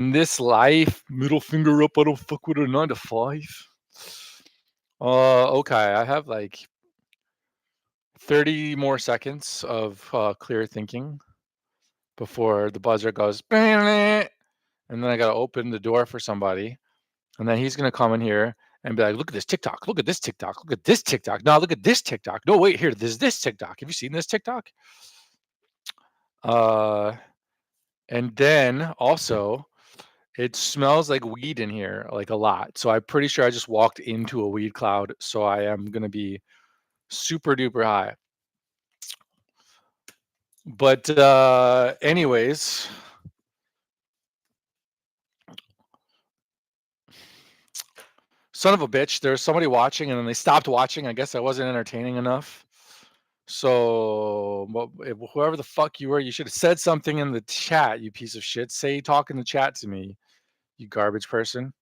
this life, middle finger up, I don't fuck with a 9 to 5. Okay, I have like 30 more seconds of clear thinking before the buzzer goes, and then I gotta open the door for somebody, and then he's gonna come in here and be like, "Look at this TikTok! Look at this TikTok! Look at this TikTok! No, look at this TikTok! No, wait, here, there's this TikTok. Have you seen this TikTok?" Uh, and then also, it smells like weed in here, like a lot. So I'm pretty sure I just walked into a weed cloud. So I am gonna be super duper high. But anyways, son of a bitch, there's somebody watching and then they stopped watching. I guess I wasn't entertaining enough. So whoever the fuck you were, you should have said something in the chat, you piece of shit. Say talk in the chat to me, you garbage person.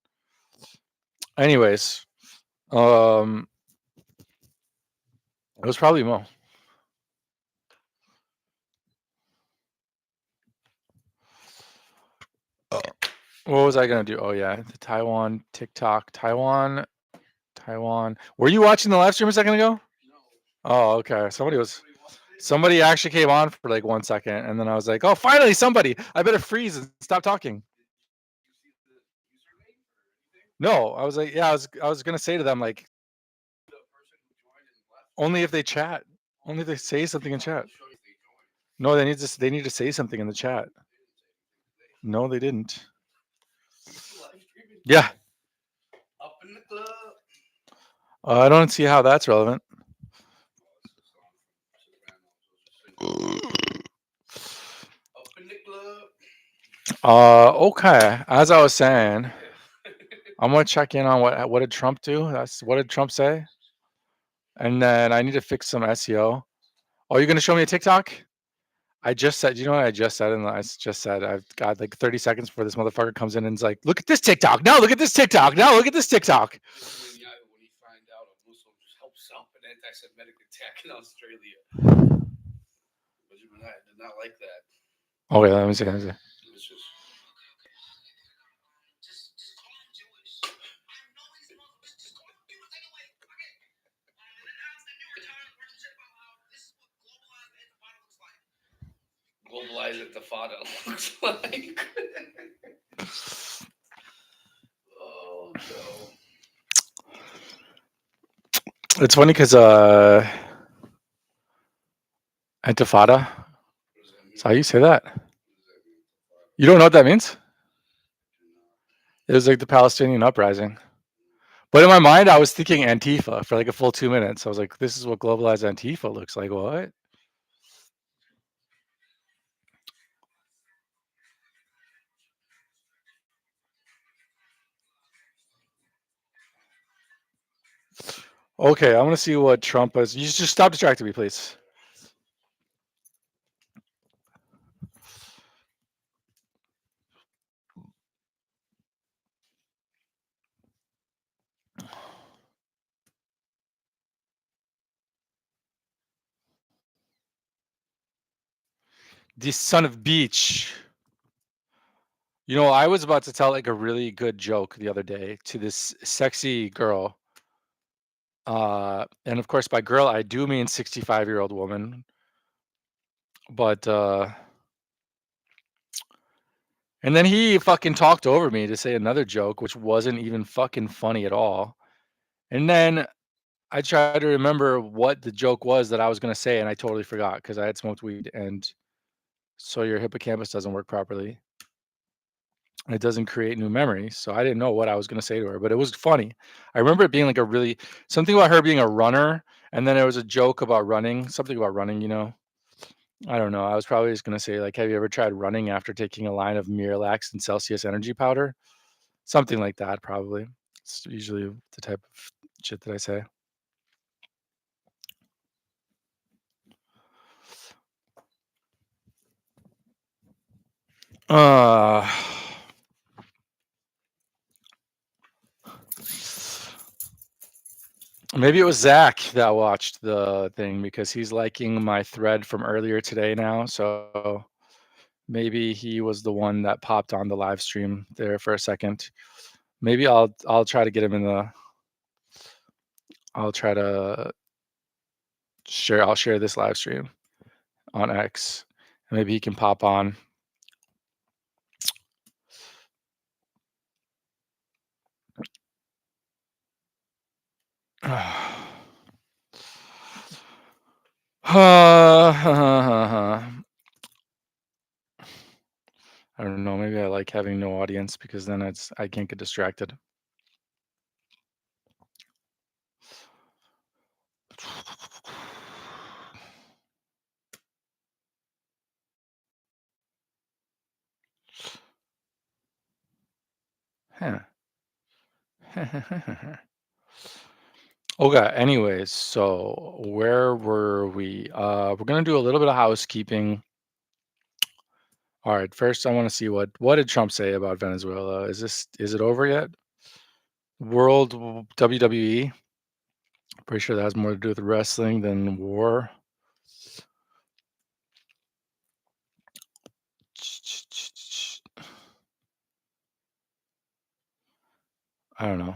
Anyways, it was probably Mo. What was I gonna do? Oh yeah, the Taiwan TikTok, Taiwan. Were you watching the live stream a second ago? Oh, okay. Somebody actually came on for like 1 second, and then I was like, oh, finally somebody. I better freeze and stop talking. No, I was like, yeah, I was gonna say to them like, only if they chat, only if they say something in chat. No, they need to say something in the chat. No, they didn't. Yeah. I don't see how that's relevant. Okay. As I was saying, I'm gonna check in on what did Trump do? What did Trump say? And then I need to fix some SEO. Oh, you're gonna show me a TikTok? I just said, you know what I just said? And I just said I've got like 30 seconds before this motherfucker comes in and is like, look at this TikTok. No, look at this TikTok. No, look at this TikTok. When he find out a Muslim helps up an anti-Semitic attack in Australia. But you did not like that. Okay, let me see. Globalized intifada looks like. Oh no. It's funny because intifada. That's how you say that. You don't know what that means? It was like the Palestinian uprising. But in my mind, I was thinking Antifa for like a full 2 minutes. I was like, this is what globalized Antifa looks like. What? Okay, I'm gonna see what Trump is. You just stop distracting me, please. This son of beach. You know, I was about to tell like a really good joke the other day to this sexy girl. And of course, by girl, I do mean 65-year-old woman. But and then he fucking talked over me to say another joke, which wasn't even fucking funny at all. And then I tried to remember what the joke was that I was gonna say, and I totally forgot because I had smoked weed, and so your hippocampus doesn't work properly. It doesn't create new memories. So I didn't know what I was gonna say to her, but it was funny. I remember it being like a really something about her being a runner, and then there was a joke about running, something about running, you know. I don't know. I was probably just gonna say like, have you ever tried running after taking a line of Miralax and Celsius energy powder? Something like that, probably. It's usually the type of shit that I say. Uh Maybe it was Zach that watched the thing because he's liking my thread from earlier today now. So Maybe he was the one that popped on the live stream there for a second. Maybe I'll try to get him in the I'll try to I'll share this live stream on X. And maybe he can pop on. I don't know, maybe I like having no audience because then I can't get distracted. Huh. Okay, anyways, so where were we? We're gonna do a little bit of housekeeping. All right, first I want to see what did Trump say about Venezuela? Is it over yet? WWE. Pretty sure that has more to do with wrestling than war. I don't know.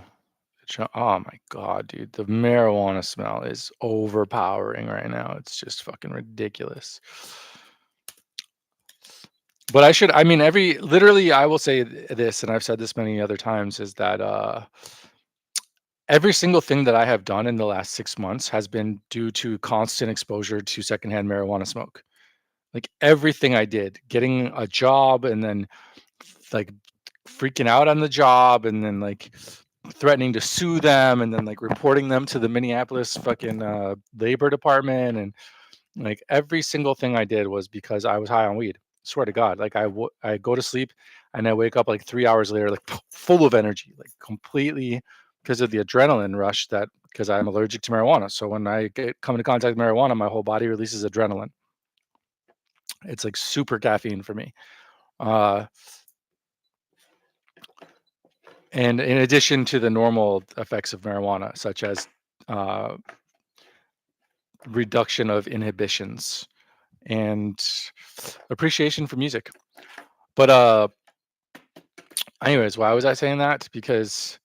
Oh my god, dude, the marijuana smell is overpowering right now. It's just fucking ridiculous. But I mean, literally, I will say this, and I've said this many other times, is that every single thing that I have done in the last 6 months has been due to constant exposure to secondhand marijuana smoke. Like everything I did, getting a job and then like freaking out on the job and then like threatening to sue them and then like reporting them to the Minneapolis fucking labor department and like every single thing I did was because I was high on weed. Swear to God, like I go to sleep and I wake up like 3 hours later, like full of energy, like completely because of the adrenaline rush that because I'm allergic to marijuana. So when I come into contact with marijuana, my whole body releases adrenaline. It's like super caffeine for me. Uh, and in addition to the normal effects of marijuana, such as uh, reduction of inhibitions and appreciation for music. But anyways, why was I saying that? Because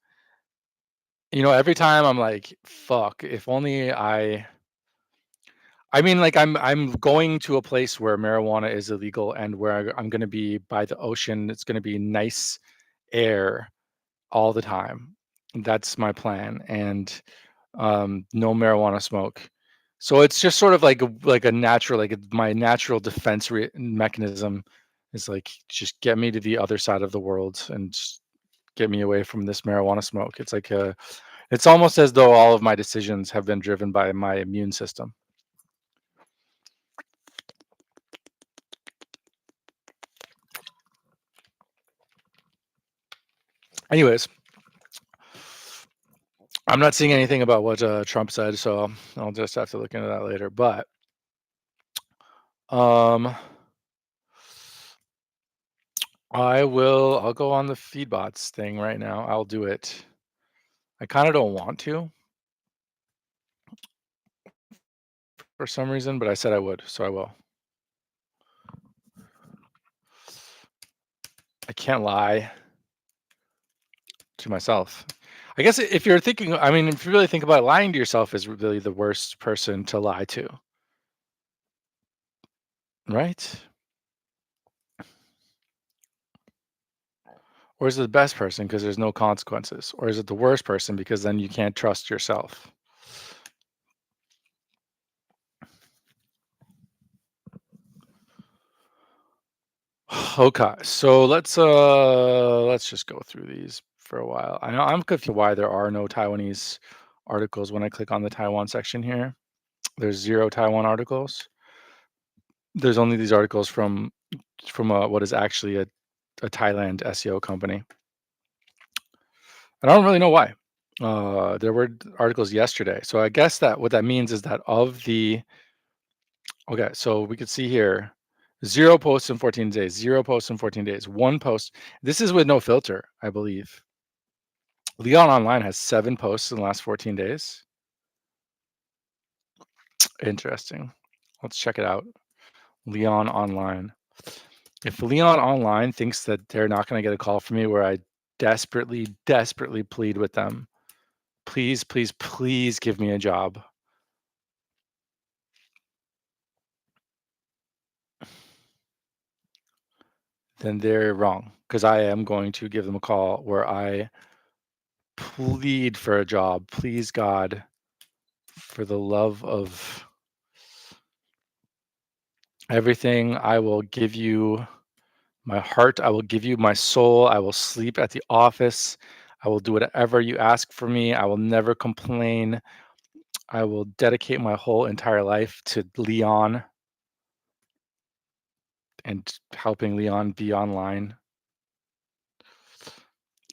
every time I'm like, fuck, if only I mean, like I'm going to a place where marijuana is illegal and where I'm going to be by the ocean. It's going to be nice air all the time. That's my plan, and no marijuana smoke. So it's just sort of like a natural, my natural defense mechanism is like just get me to the other side of the world and just get me away from this marijuana smoke. It's almost as though all of my decisions have been driven by my immune system. Anyways, I'm not seeing anything about what Trump said, so I'll just have to look into that later. But um, I'll go on the feedbots thing right now. I'll do it. I kind of don't want to for some reason, but I said I would, so I will. I can't lie to myself. I guess if you're thinking, I mean, if you really think about it, lying to yourself is really the worst person to lie to, right? Or is it the best person because there's no consequences? Or is it the worst person because then you can't trust yourself? Okay, so let's just go through these for a while. I know I'm confused why there are no Taiwanese articles when I click on the Taiwan section here. There's 0 Taiwan articles. There's only these articles from what is actually a Thailand SEO company. And I don't really know why. There were articles yesterday. So I guess that what that means is that okay, so we could see here 0 posts in 14 days, 0 posts in 14 days, 1 post. This is with no filter, I believe. Leon Online has 7 posts in the last 14 days. Interesting. Let's check it out. Leon Online. If Leon online thinks that they're not gonna get a call from me where I desperately, desperately plead with them, "Please, please, please give me a job," then they're wrong. Because I am going to give them a call where I plead for a job. "Please, God, for the love of everything, I will give you my heart, I will give you my soul, I will sleep at the office, I will do whatever you ask for me, I will never complain, I will dedicate my whole entire life to Leon and helping Leon be online."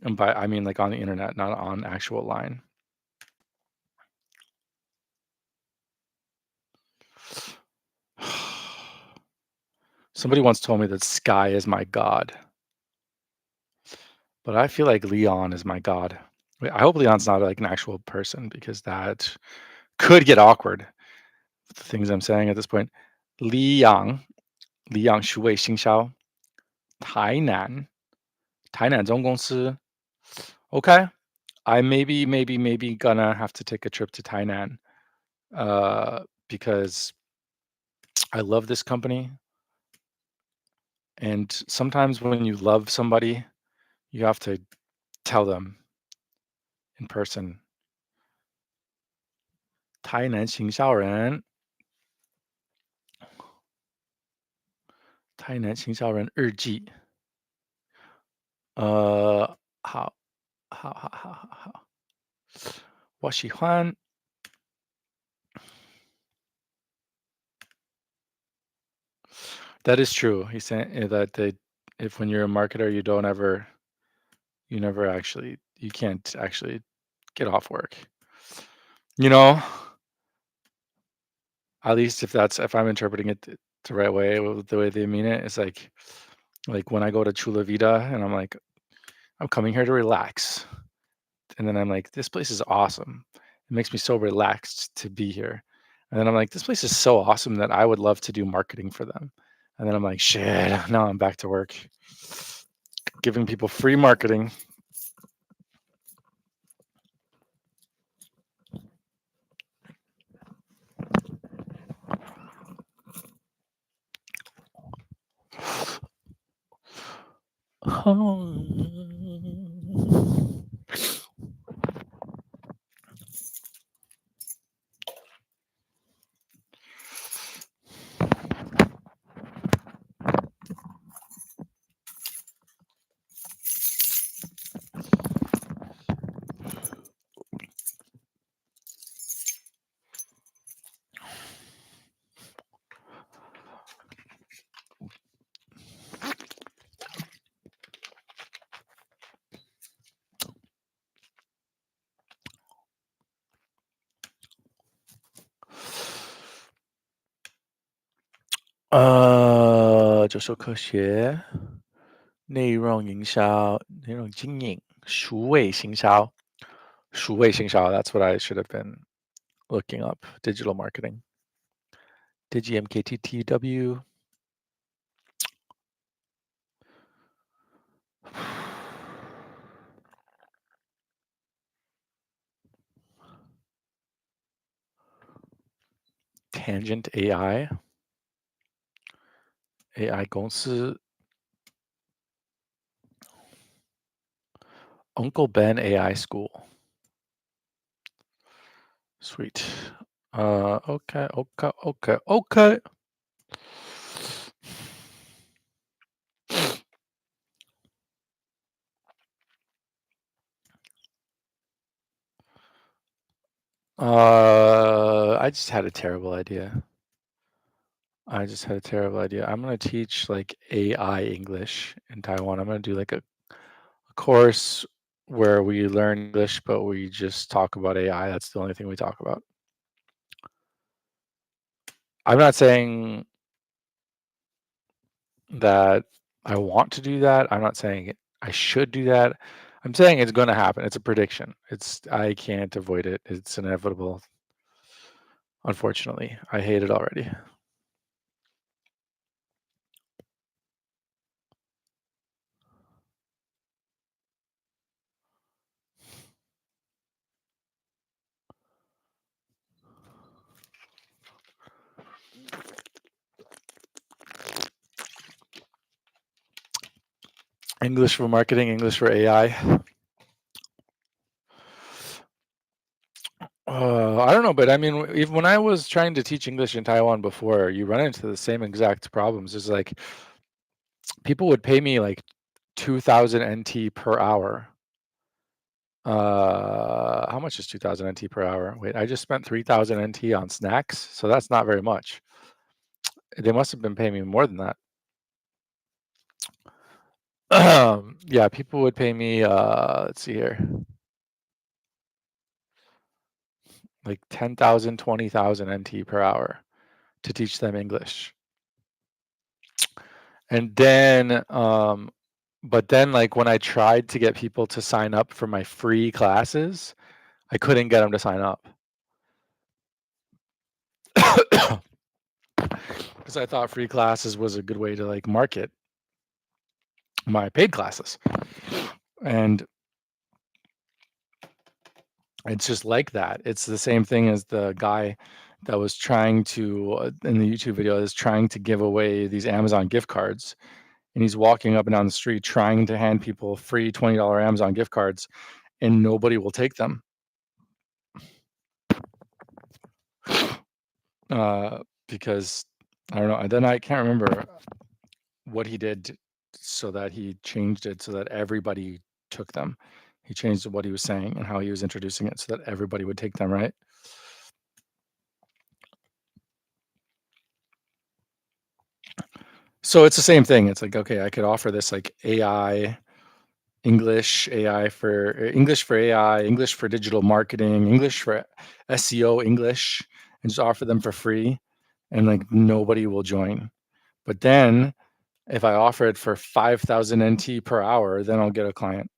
And by I mean, like, on the internet, not on actual line. Somebody once told me that Sky is my god, but I feel like Leon is my god. I hope Leon's not, like, an actual person because that could get awkward, the things I'm saying at this point. Li Yang 数位行销，台南中公司. Okay, I maybe gonna have to take a trip to Tainan, because I love this company, and sometimes when you love somebody, you have to tell them in person. 台南行销人日记. 好，我喜欢. That is true. He's saying that if when you're a marketer, you never actually, you can't actually get off work. You know, at least if I'm interpreting it the right way, the way they mean it, it's like when I go to Chula Vida and I'm like, I'm coming here to relax. And then I'm like, this place is awesome. It makes me so relaxed to be here. And then I'm like, this place is so awesome that I would love to do marketing for them. And then I'm like, shit, now I'm back to work, giving people free marketing.就是科学内容营销、内容经营、数位行销。数位行销, that's what I should have been looking up. Digital marketing. DigiMKTTW. Tangent AI. AI 公司. Uncle Ben AI School. Sweet. Okay. I just had a terrible idea. I'm gonna teach like AI English in Taiwan. I'm gonna do like a course where we learn English, but we just talk about AI. That's the only thing we talk about. I'm not saying that I want to do that. I'm not saying I should do that. I'm saying it's going to happen. It's a prediction. I can't avoid it. It's inevitable. Unfortunately, I hate it already. English for marketing, English for AI. I don't know, but I mean, even when I was trying to teach English in Taiwan before, you run into the same exact problems. It's like people would pay me like 2,000 NT per hour. How much is 2,000 NT per hour? Wait, I just spent 3,000 NT on snacks, so that's not very much. They must have been paying me more than that. Yeah, people would pay me, let's see here, like 10,000, 20,000 NT per hour to teach them English. And then, but then, like, when I tried to get people to sign up for my free classes, I couldn't get them to sign up. Because I thought free classes was a good way to, like, market my paid classes. And it's just like that. It's the same thing as the guy that was trying to, in the YouTube video, is trying to give away these Amazon gift cards. And he's walking up and down the street trying to hand people free $20 Amazon gift cards, and nobody will take them. Because I don't know. And then I can't remember what he did so that he changed it so that everybody took them. He changed what he was saying and how he was introducing it so that everybody would take them, right? So it's the same thing. It's like, okay, I could offer this like AI, English, AI for English for AI, English for digital marketing, English for SEO English, and just offer them for free, and like nobody will join. But then if I offer it for 5,000 NT per hour, then I'll get a client.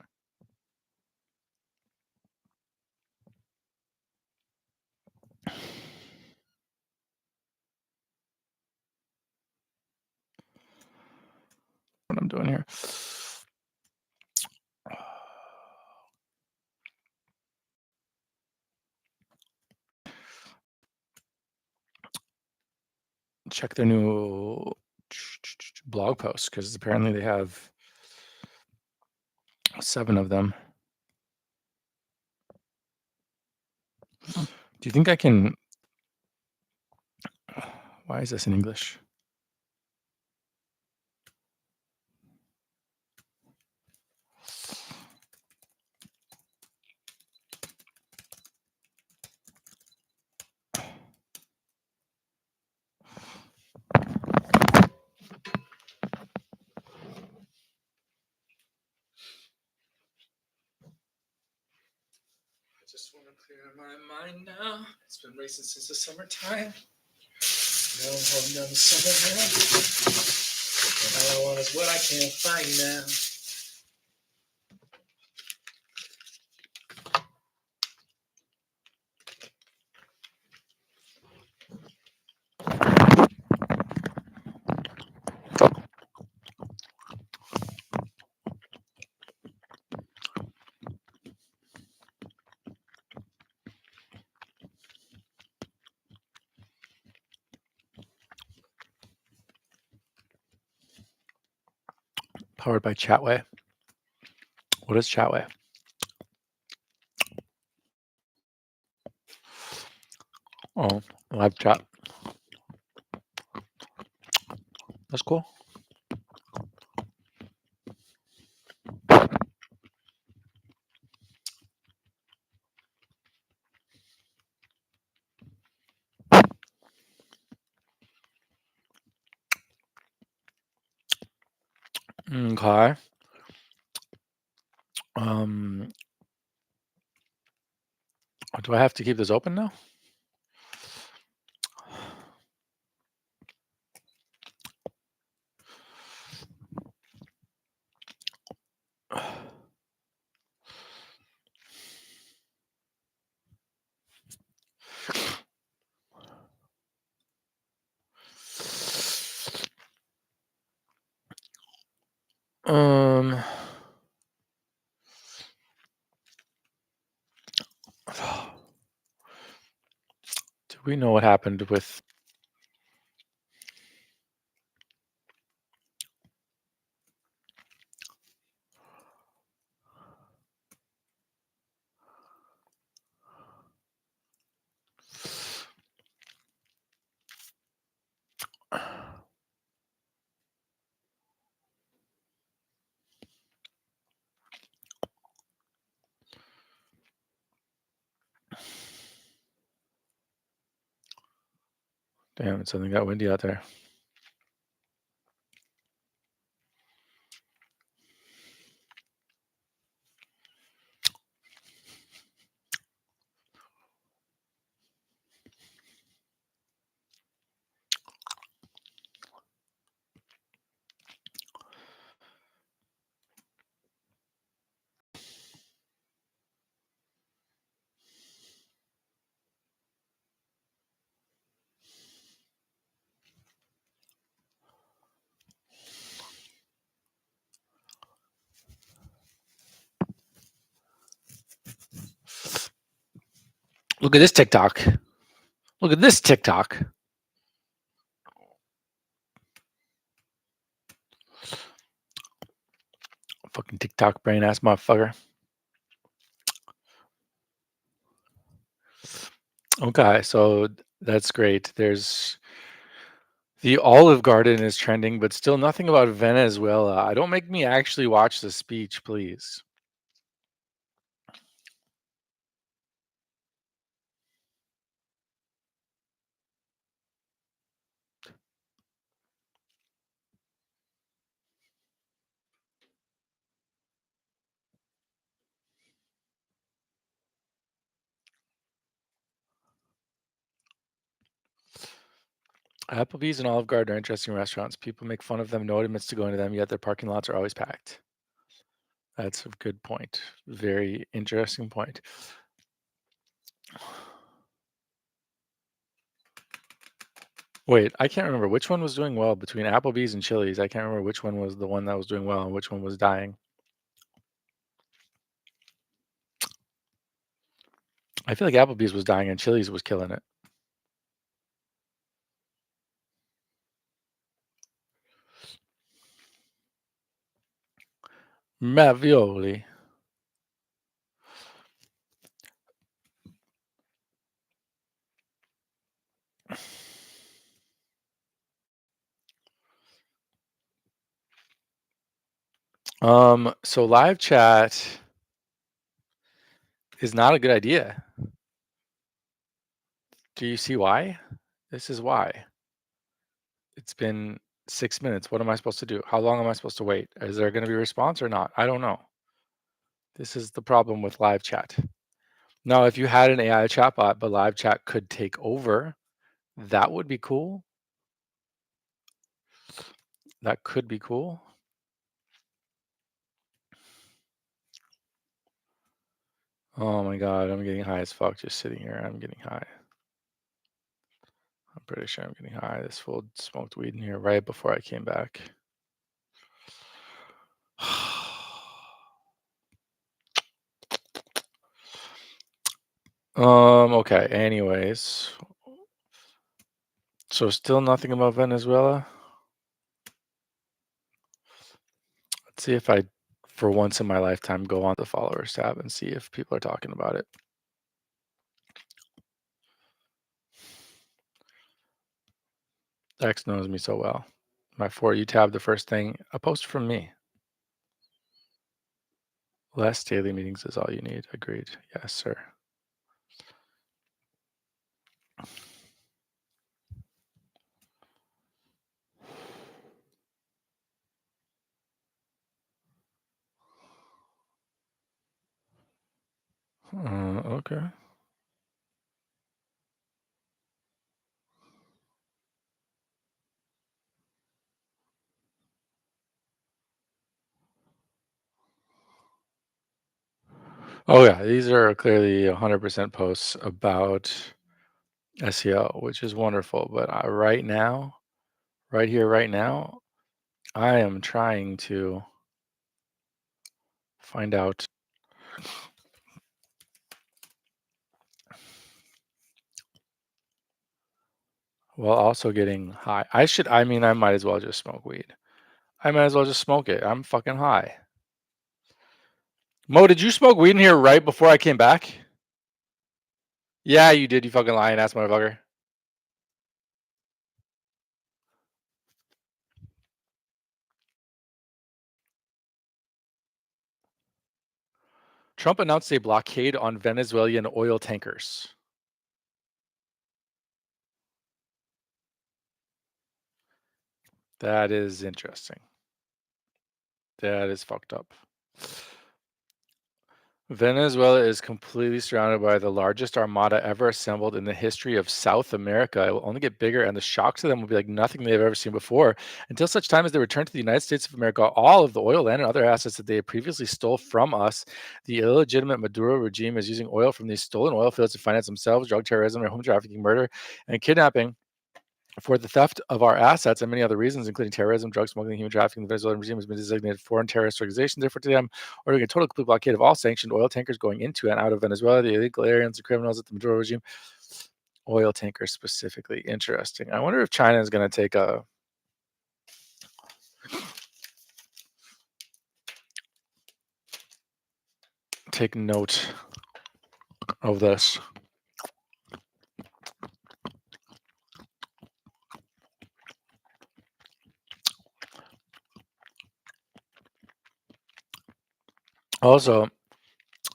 What I'm doing here. Check their new blog posts because apparently they have 7 of them. Do you think I can? Why is this in English? I just want to clear my mind now. It's been racing since the summertime. No, holding down the summer now. And all I want is what I can't find now. Powered by Chatway. What is Chatway? Oh, live chat. That's cool. Okay. Do I have to keep this open now? Um. Do we know what happened with? Damn, it suddenly got windy out there. Look at this TikTok. Look at this TikTok. Fucking TikTok brain ass motherfucker. Okay, so that's great. There's the Olive Garden is trending, but still nothing about Venezuela. I don't make me actually watch the speech, please. Applebee's and Olive Garden are interesting restaurants. People make fun of them, no one admits to going to them, yet their parking lots are always packed. That's a good point. Very interesting point. Wait, I can't remember which one was doing well between Applebee's and Chili's. I can't remember which one was the one that was doing well and which one was dying. I feel like Applebee's was dying and Chili's was killing it. Ravioli. So live chat is not a good idea. Do you see why? This is why. It's been 6 minutes. What am I supposed to do? How long am I supposed to wait? Is there going to be a response or not? I don't know. This is the problem with live chat. Now, if you had an AI chatbot, but live chat could take over, that would be cool. That could be cool. Oh my God, I'm getting high as fuck just sitting here. I'm getting high. I'm pretty sure I'm getting high. This fool smoked weed in here right before I came back. Okay, anyways. So still nothing about Venezuela? Let's see if I, for once in my lifetime, go on the followers tab and see if people are talking about it. X knows me so well. My For You tab, the first thing, a post from me. Less daily meetings is all you need. Agreed. Yes, sir. Okay. Oh yeah, these are clearly 100% posts about SEO, which is wonderful. But right now, right here, right now, I am trying to find out while also getting high. I mean, I might as well just smoke weed. I might as well just smoke it. I'm fucking high. Mo, did you smoke weed in here right before I came back? Yeah, you did, you fucking lying ass motherfucker. Trump announced a blockade on Venezuelan oil tankers. That is interesting. That is fucked up. Venezuela is completely surrounded by the largest armada ever assembled in the history of South America. It will only get bigger, and the shock to them will be like nothing they've ever seen before. Until such time as they return to the United States of America, all of the oil, land, and other assets that they previously stole from us, the illegitimate Maduro regime is using oil from these stolen oil fields to finance themselves, drug terrorism, or home trafficking, murder, and kidnapping for the theft of our assets and many other reasons, including terrorism, drug smuggling, human trafficking. The Venezuelan regime has been designated foreign terrorist organization. Therefore, to them, ordering a total complete blockade of all sanctioned oil tankers going into and out of Venezuela, the illegal aliens, the criminals at the Maduro regime, oil tankers specifically. Interesting. I wonder if China is going to take note of this. Also,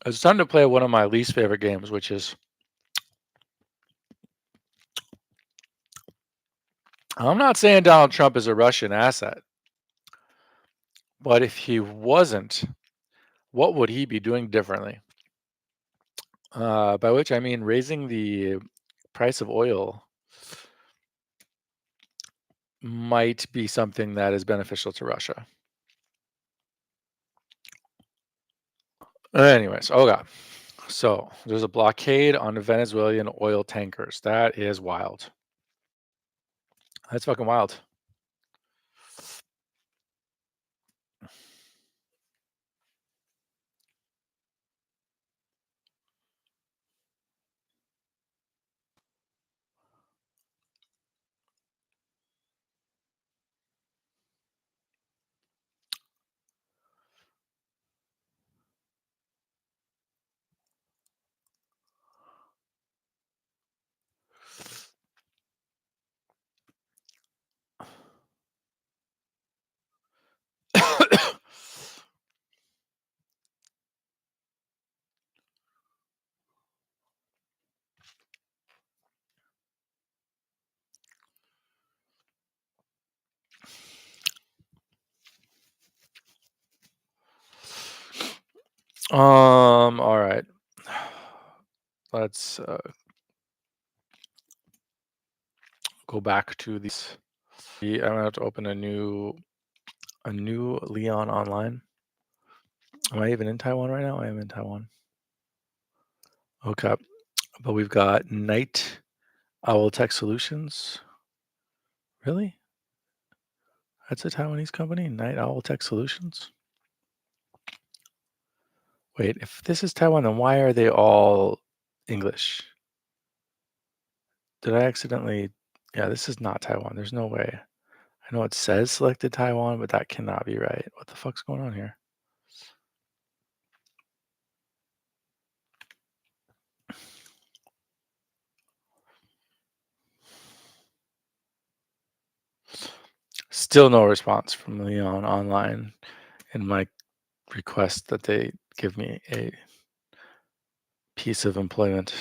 it's time to play one of my least favorite games, which is I'm not saying Donald Trump is a Russian asset, but if he wasn't, what would he be doing differently? By which I mean raising the price of oil might be something that is beneficial to Russia. Anyways, okay. So there's a blockade on Venezuelan oil tankers. That is wild. That's fucking wild. All right. Let's go back to these. I'm gonna have to open a new Leon online. Am I even in Taiwan right now? I am in Taiwan. Okay. But we've got Night Owl Tech Solutions. Really? That's a Taiwanese company? Night Owl Tech Solutions? Wait, if this is Taiwan, then why are they all English? Did I accidentally? Yeah, this is not Taiwan. There's no way. I know it says selected Taiwan, but that cannot be right. What the fuck's going on here? Still no response from Leon online in my request that they give me a piece of employment.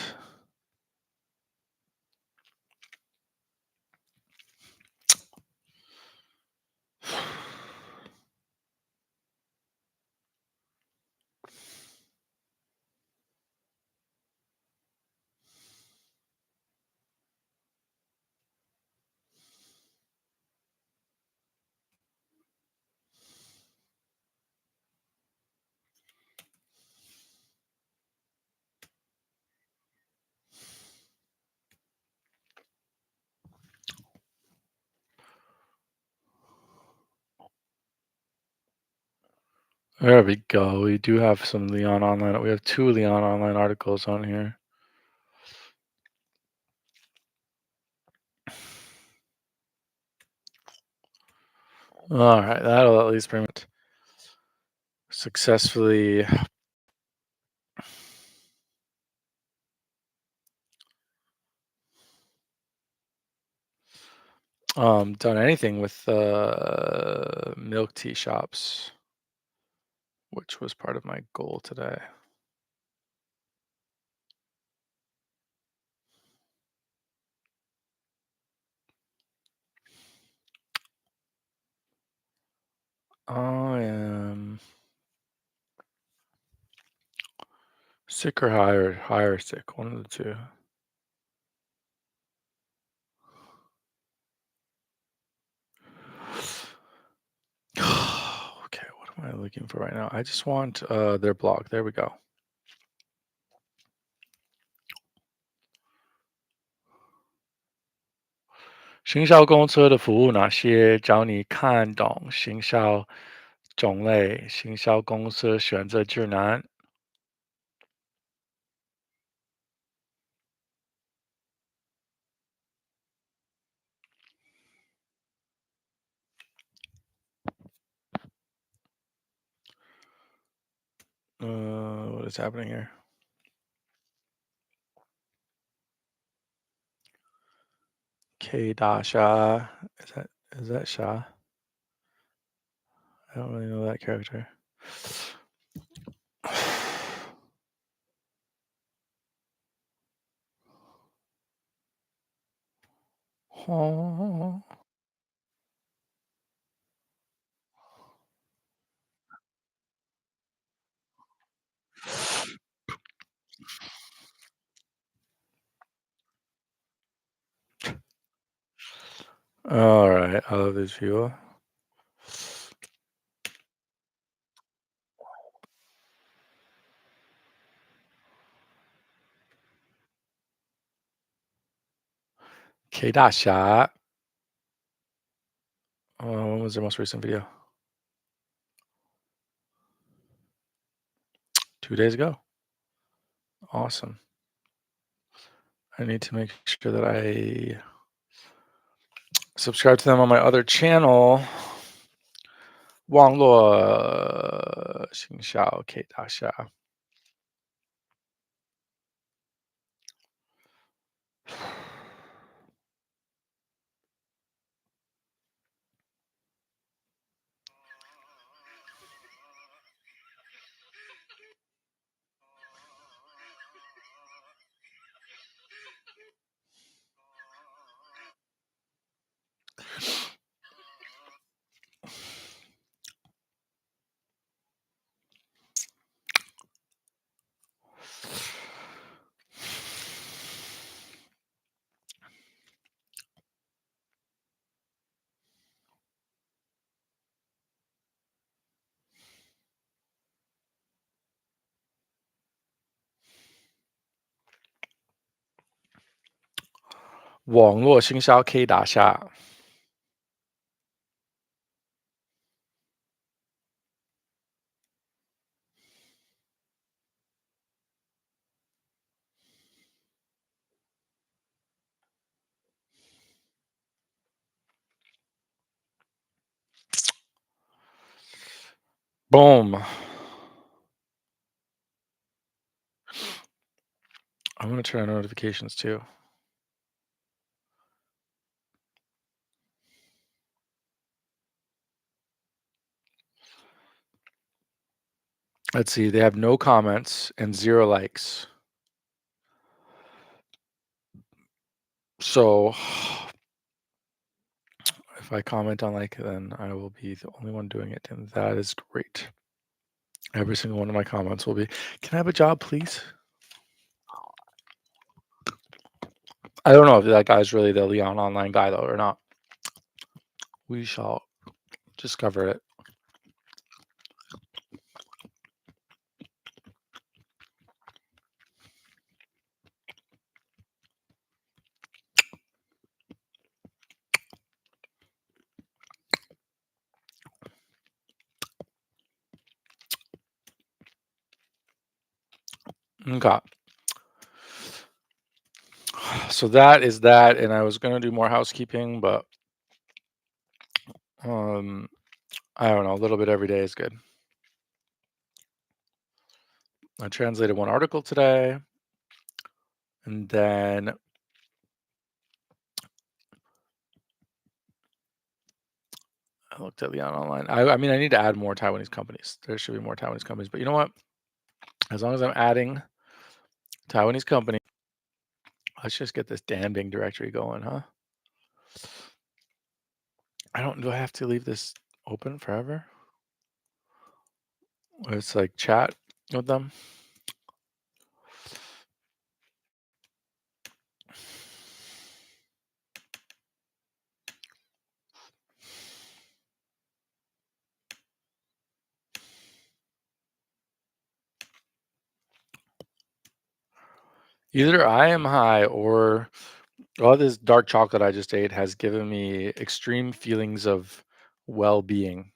There we go. We do have some Leon online. We have 2 Leon online articles on here. All right, that'll at least bring it successfully done anything with milk tea shops, which was part of my goal today. I am sick or high or sick, one of the two. Okay, what am I looking for right now? I just want their blog. There we go. 行销公车的服务哪些？教你看懂行销种类，行销公司选择指南。What is happening here? K Dasha. Is that Sha? I don't really know that character. Oh. All right, I love this viewer. K Dasha. When was their most recent video? 2 days ago. Awesome. I need to make sure that I subscribe to them on my other channel. 网络行销 K 大厦。网络行销 K 大厦。Boom. I'm gonna turn on notifications too. Let's see, they have no comments and 0 likes. So if I comment on like, then I will be the only one doing it, and that is great. Every single one of my comments will be, "Can I have a job, please?" I don't know if that guy's really the Leon Online guy though or not. We shall discover it. Okay. So that is that, and I was gonna do more housekeeping, but um, I don't know, a little bit every day is good. I translated one article today, and then I looked at Leon Online. I mean, I need to add more Taiwanese companies. There should be more Taiwanese companies, but you know what? As long as I'm adding Taiwanese company, let's just get this damn Bing directory going, huh? Do I have to leave this open forever? It's like chat with them. Either I am high or all this dark chocolate I just ate has given me extreme feelings of well-being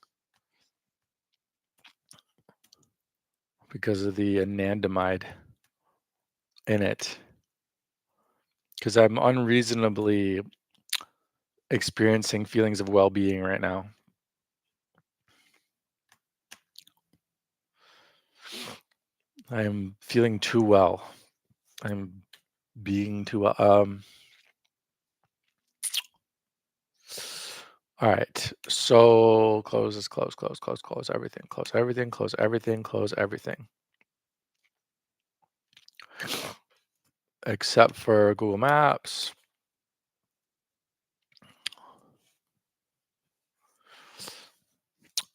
because of the anandamide in it. Because I'm unreasonably experiencing feelings of well-being right now. I am feeling too well. I'm being too well. All right. So close this, close everything, close everything, close everything, close everything. Except for Google Maps.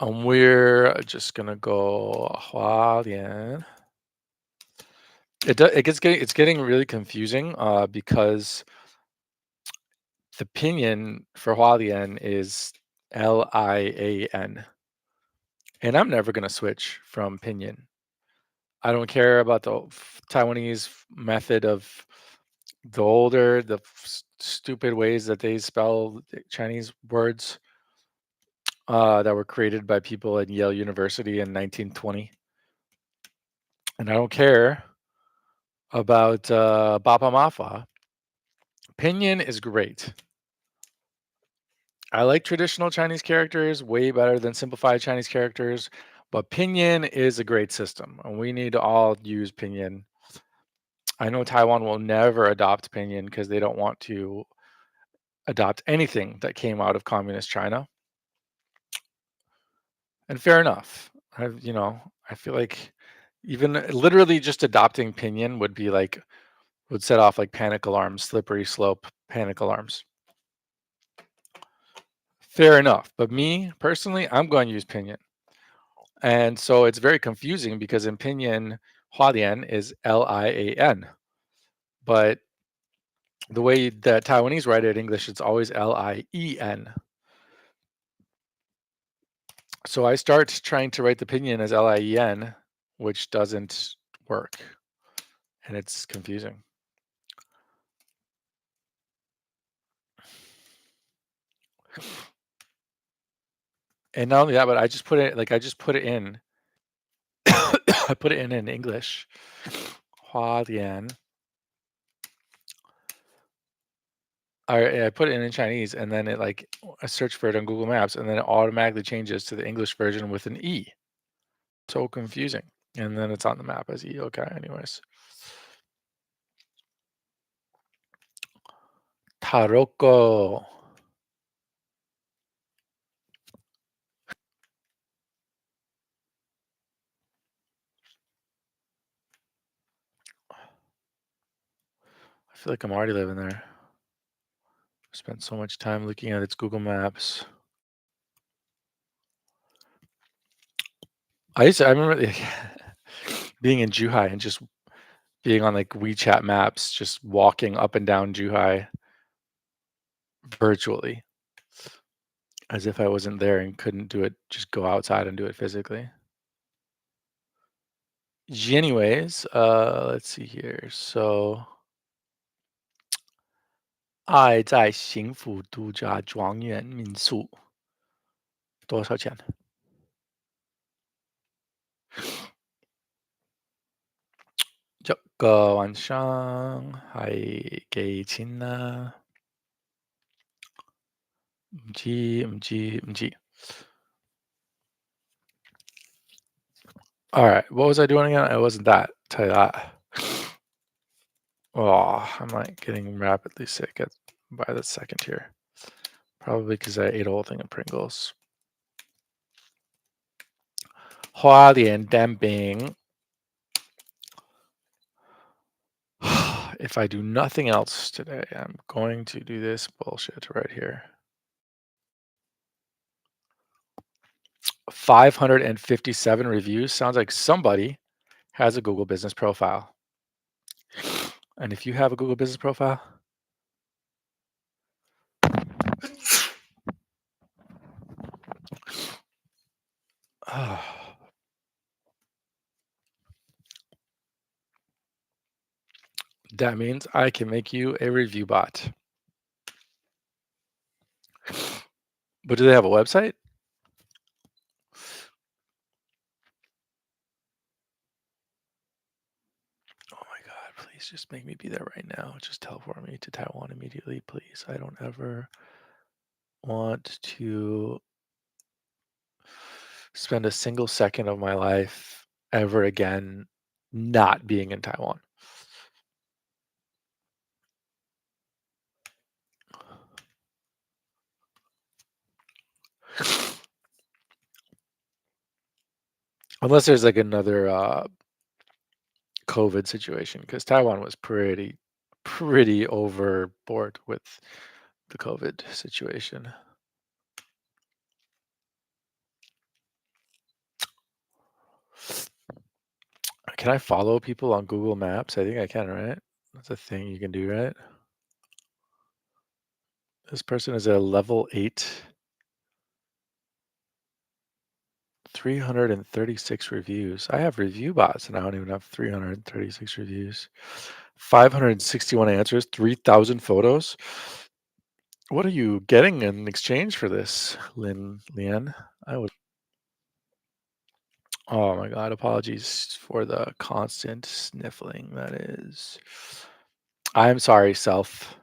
We're just gonna go Hualien. It's getting really confusing because the pinyin for Hualien is Lian, and I'm never gonna switch from pinyin. I don't care about the Taiwanese method of the stupid ways that they spell Chinese words that were created by people at Yale University in 1920. And I don't care about Bapa Mafa. Pinyin is great. I like traditional Chinese characters way better than simplified Chinese characters, but Pinyin is a great system, and we need to all use Pinyin. I know Taiwan will never adopt Pinyin because they don't want to adopt anything that came out of communist China. And fair enough. I feel like even literally just adopting Pinyin would set off like panic alarms, slippery slope panic alarms. Fair enough. But me personally, I'm going to use Pinyin. And so it's very confusing because in Pinyin, Hualien is Lian. But the way that Taiwanese write it in English, it's always Lien. So I start trying to write the Pinyin as Lien, which doesn't work. And it's confusing. And not only that, but I just put it in. I put it in English. Hualien. I put it in Chinese, and then I search for it on Google Maps, and then it automatically changes to the English version with an E. So confusing. And then it's on the map as E. Okay, anyways. Taroko. I feel like I'm already living there. Spent so much time looking at its Google Maps. I remember being in Zhuhai and just being on like WeChat Maps, just walking up and down Zhuhai virtually, as if I wasn't there and couldn't do it, just go outside and do it physically. Anyways, let's see here. So, 爱在幸福度假庄园民宿多少钱？这个晚上还给钱呢？唔知。All right, what was I doing again? It wasn't that. Tell you that. Oh, I'm like getting rapidly sick by the second here. Probably because I ate a whole thing of Pringles. 花莲 damping. If I do nothing else today, I'm going to do this bullshit right here. 557 reviews. Sounds like somebody has a Google Business profile. And if you have a Google Business profile, that means I can make you a review bot. But do they have a website? Oh my God, please just make me be there right now. Just teleport me to Taiwan immediately, please. I don't ever want to spend a single second of my life ever again not being in Taiwan. Unless there's like another COVID situation, because Taiwan was pretty overboard with the COVID situation. Can I follow people on Google Maps? I think I can, right? That's a thing you can do, right? This person is a level 8, 336 reviews. I have review bots and I don't even have 336 reviews. 561 answers, 3,000 photos. What are you getting in exchange for this, Lian? I would. Oh my God, apologies for the constant sniffling. That is. I'm sorry, self.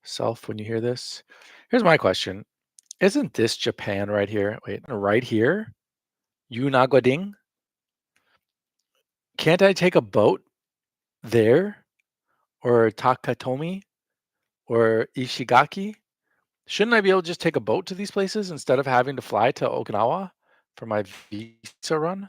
Self, when you hear this. Here's my question. Isn't this Japan right here? Wait, right here? Yunaguading? Can't I take a boat there? Or Takatomi? Or Ishigaki? Shouldn't I be able to just take a boat to these places instead of having to fly to Okinawa for my visa run?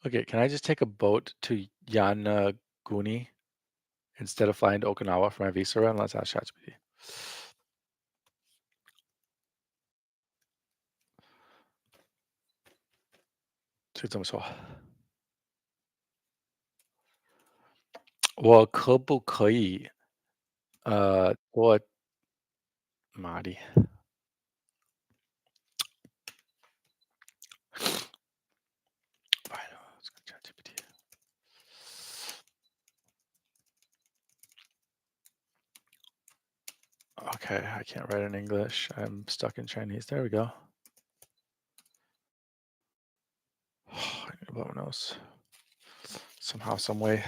Okay, can I just take a boat to Yanaguni instead of flying to Okinawa for my visa run? Let's ask ChatGPT. 就这么说。我可不可以我妈的 Fine, let's go ChatGPT. Okay, I can't write in English. I'm stuck in Chinese. There we go. I need to blow my nose. Somehow, some way.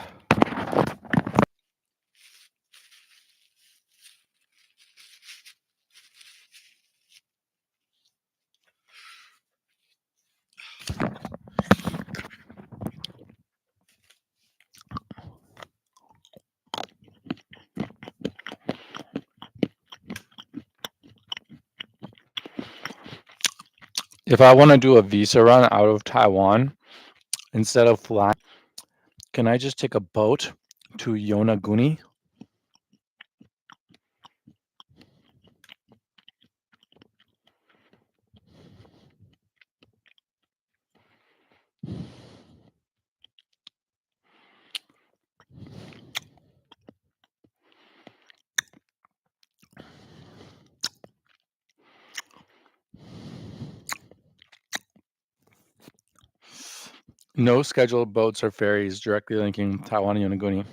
If I want to do a visa run out of Taiwan, instead of flying, can I just take a boat to Yonaguni? No scheduled boats or ferries directly linking Taiwan and Yonaguni.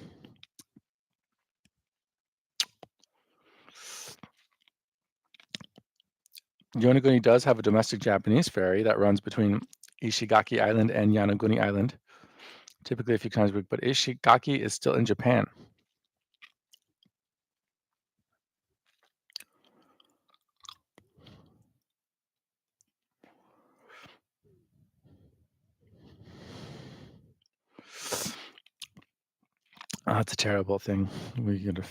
Yonaguni does have a domestic Japanese ferry that runs between Ishigaki Island and Yanaguni Island, typically a few times a week, but Ishigaki is still in Japan. That's a terrible thing. We gotta.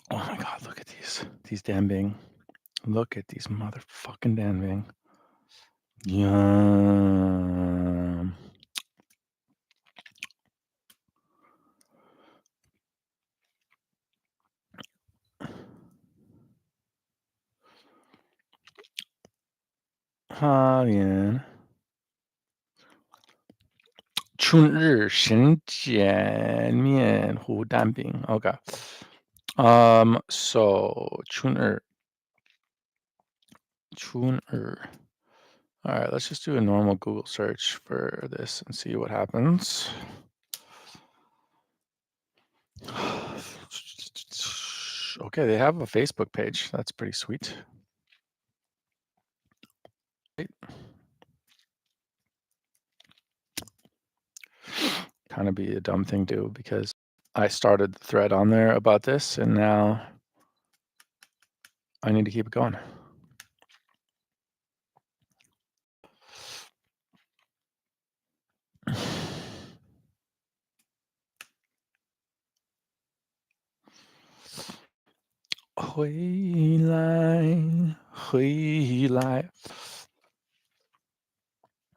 Oh my God! Look at these damn Bing. Look at these motherfucking damn Bing. Yum.花园春日神碱面糊蛋饼. Okay. So Chun'er. All right, let's just do a normal Google search for this and see what happens. Okay, they have a Facebook page. That's pretty sweet. Kind of be a dumb thing to do because I started the thread on there about this and now I need to keep it going.回来.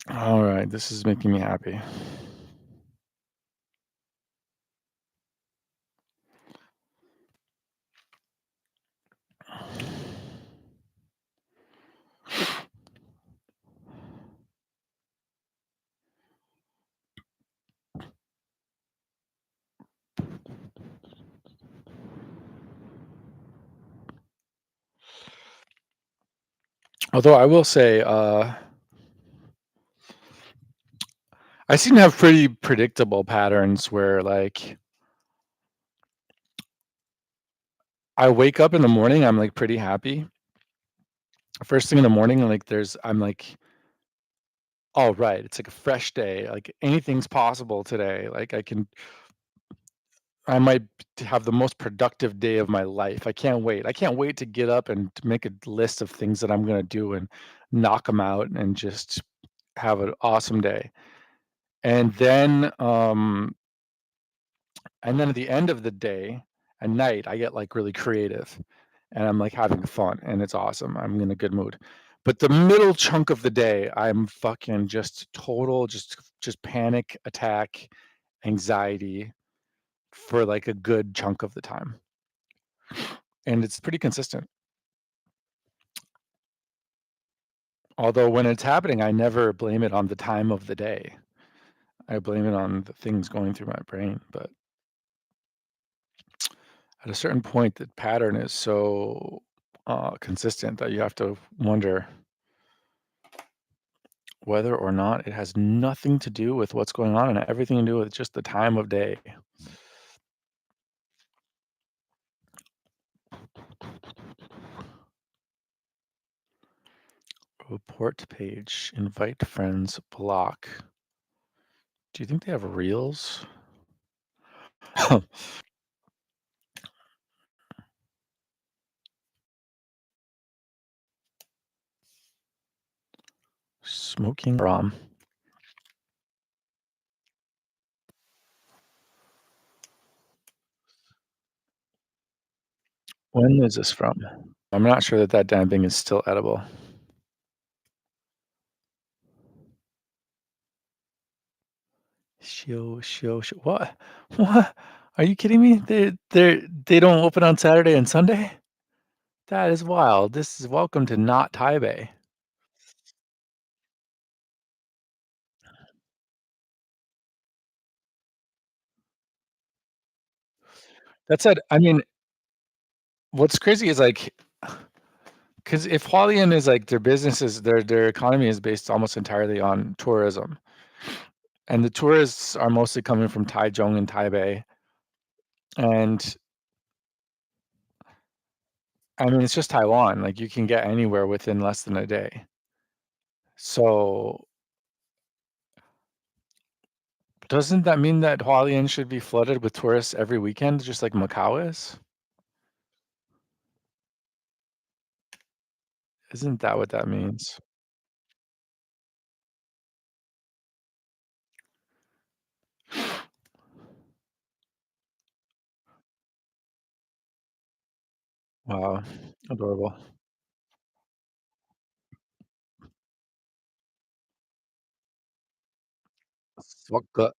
All right, this is making me happy. Although I will say, I seem to have pretty predictable patterns where like I wake up in the morning, I'm like pretty happy. First thing in the morning, like I'm like, all right, it's like a fresh day. Like anything's possible today. Like I might have the most productive day of my life. I can't wait. I can't wait to get up and to make a list of things that I'm gonna do and knock them out and just have an awesome day. And then, and then at the end of the day, at night, I get like really creative and I'm like having fun and it's awesome. I'm in a good mood. But the middle chunk of the day, I'm fucking just total, just panic attack, anxiety for like a good chunk of the time. And it's pretty consistent. Although when it's happening, I never blame it on the time of the day. I blame it on the things going through my brain. But at a certain point, the pattern is so consistent that you have to wonder whether or not it has nothing to do with what's going on and everything to do with just the time of day. Report page, invite friends, block. Do you think they have reels? Smoking rum. When is this from? I'm not sure that that damn thing is still edible. What? What? Are you kidding me? They don't open on Saturday and Sunday? That is wild. This is welcome to not Taipei. That said, I mean, what's crazy is like, because if Hualien is like their business is their economy is based almost entirely on tourism, and the tourists are mostly coming from Taichung and Taipei, and I mean, it's just Taiwan. Like you can get anywhere within less than a day. So doesn't that mean that Hualien should be flooded with tourists every weekend, just like Macau is? Isn't that what that means? Wow, adorable. Vodka.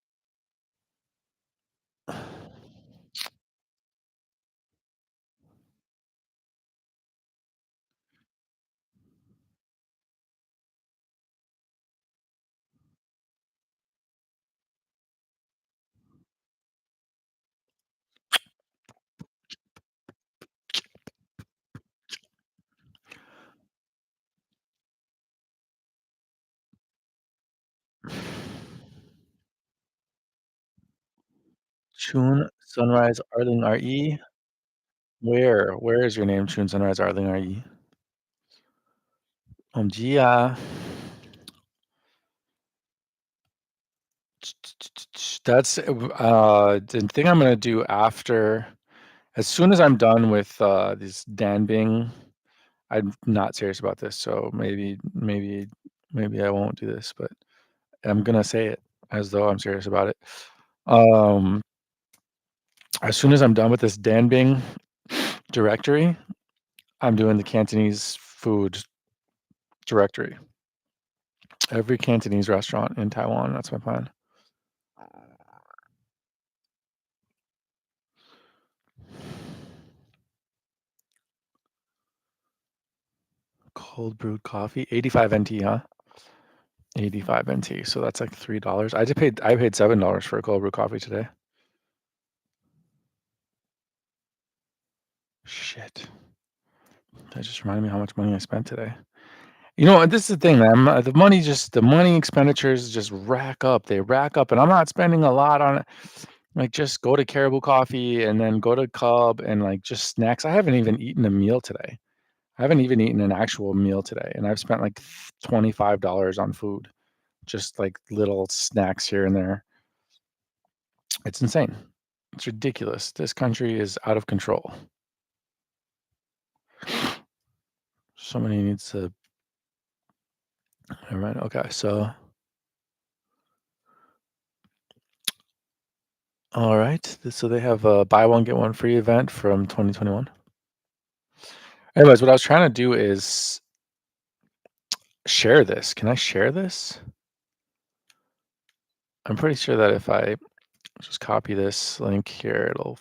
Chun Sunrise Arling RE. Where is your name, Chun Sunrise Arling RE? Gia. That's the thing I'm gonna do after as soon as I'm done with this Danbing. I'm not serious about this, so maybe I won't do this, but I'm gonna say it as though I'm serious about it. Um, as soon as I'm done with this Danbing directory, I'm doing the Cantonese food directory. Every Cantonese restaurant in Taiwan, that's my plan. Cold brewed coffee, 85 NT, huh? 85 NT, so that's like $3. I paid $7 for a cold brew coffee today. Shit. That just reminded me how much money I spent today. You know, and this is the thing, man. The money expenditures just rack up. They rack up, and I'm not spending a lot on it. Like, just go to Caribou Coffee and then go to Cub and like just snacks. I haven't even eaten a meal today. I haven't even eaten an actual meal today, and I've spent like $25 on food, just like little snacks here and there. It's insane. It's ridiculous. This country is out of control. Somebody needs to. All right. Okay. So, all right. So they have a buy one get one free event from 2021. Anyways, what I was trying to do is share this. Can I share this? I'm pretty sure that if I just copy this link here, it'll.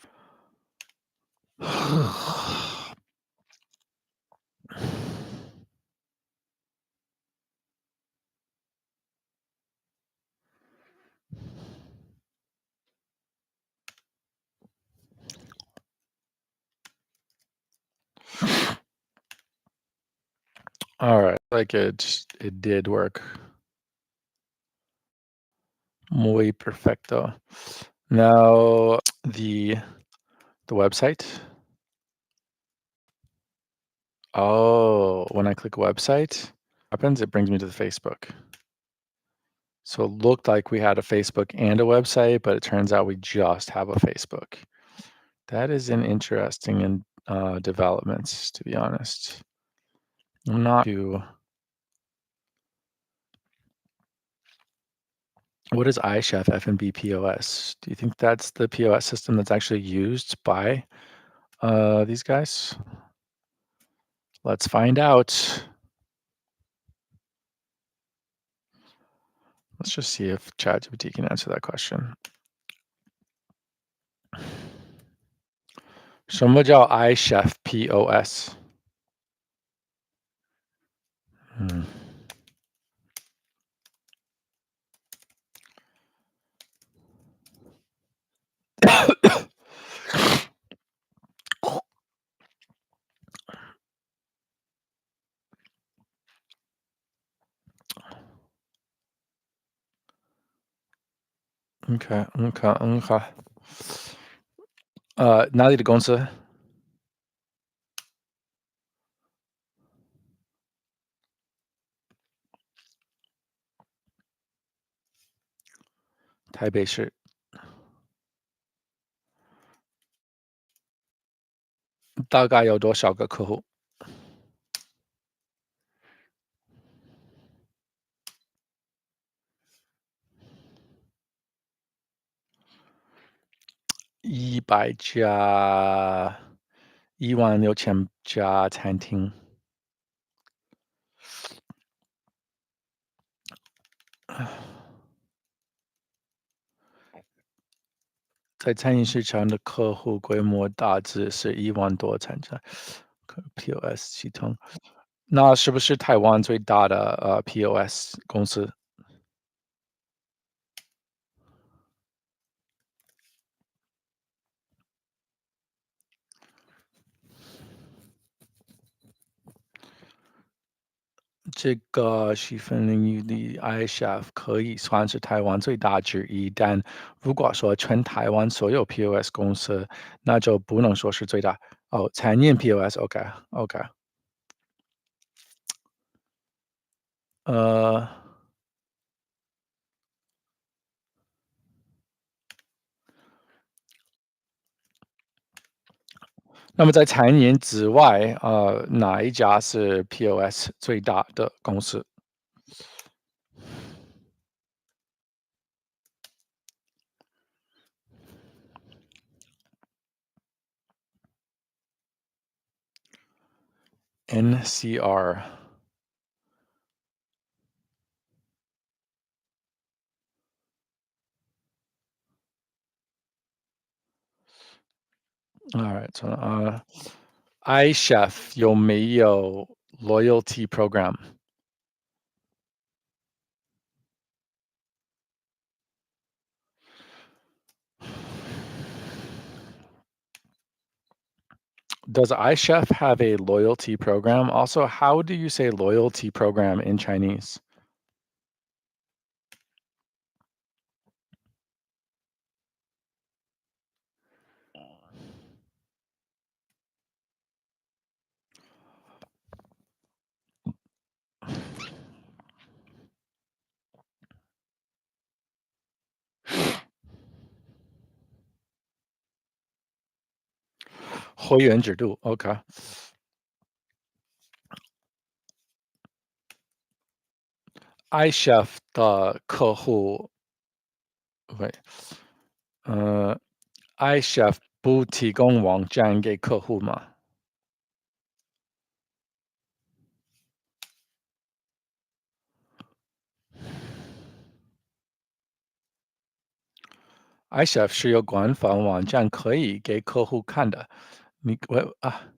All right, like it did work. Muy perfecto. Now the website. Oh, when I click website, happens, it brings me to the Facebook. So it looked like we had a Facebook and a website, but it turns out we just have a Facebook. That is an interesting developments, to be honest. I'm not too. What is iChef F&B POS? Do you think that's the POS system that's actually used by these guys? Let's find out. Let's just see if ChatGPT can answer that question. 什么叫 iChef POS? Hmm. Okay. 哪里的公司？台北市。大概有多少个客户？100家16000家餐厅。在餐饮市场的客户规模大致是1万多参加POS 系统。那是不是台湾最大的POS 公司？这个细分领域里，iChef 可以算是台湾最大之一，但如果说全台湾所有 POS 公司，那就不能说是最大。哦，餐饮 POS，OK，OK。呃，那么在餐饮之外，哪一家是 POS 最大的公司？NCR。Alright，iChef 有没有 loyalty program？Does iChef have a loyalty program? Also, how do you say loyalty program in Chinese? 会员制度，OK。iChef 的客户喂，呃，iChef 不提供网站给客户吗？iChef 是有官方网站可以给客户看的。你喂啊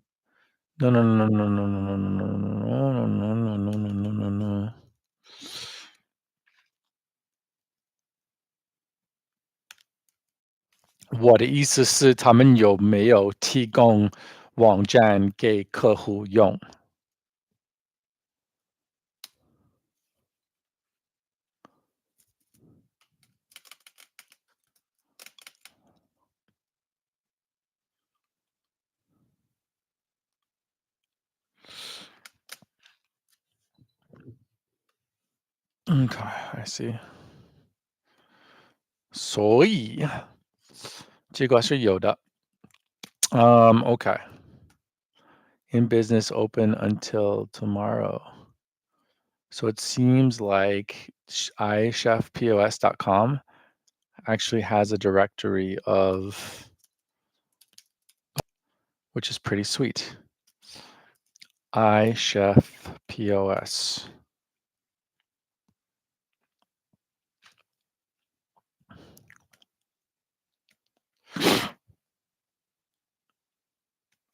，no no no no no no no no no no no no no no no no no。我的意思是他们有没有提供网站给客户用？Okay, I see。所以这个是有的。Okay. In business open until tomorrow. So it seems like iChefPOS.com actually has a directory of, which is pretty sweet. iChefPOS.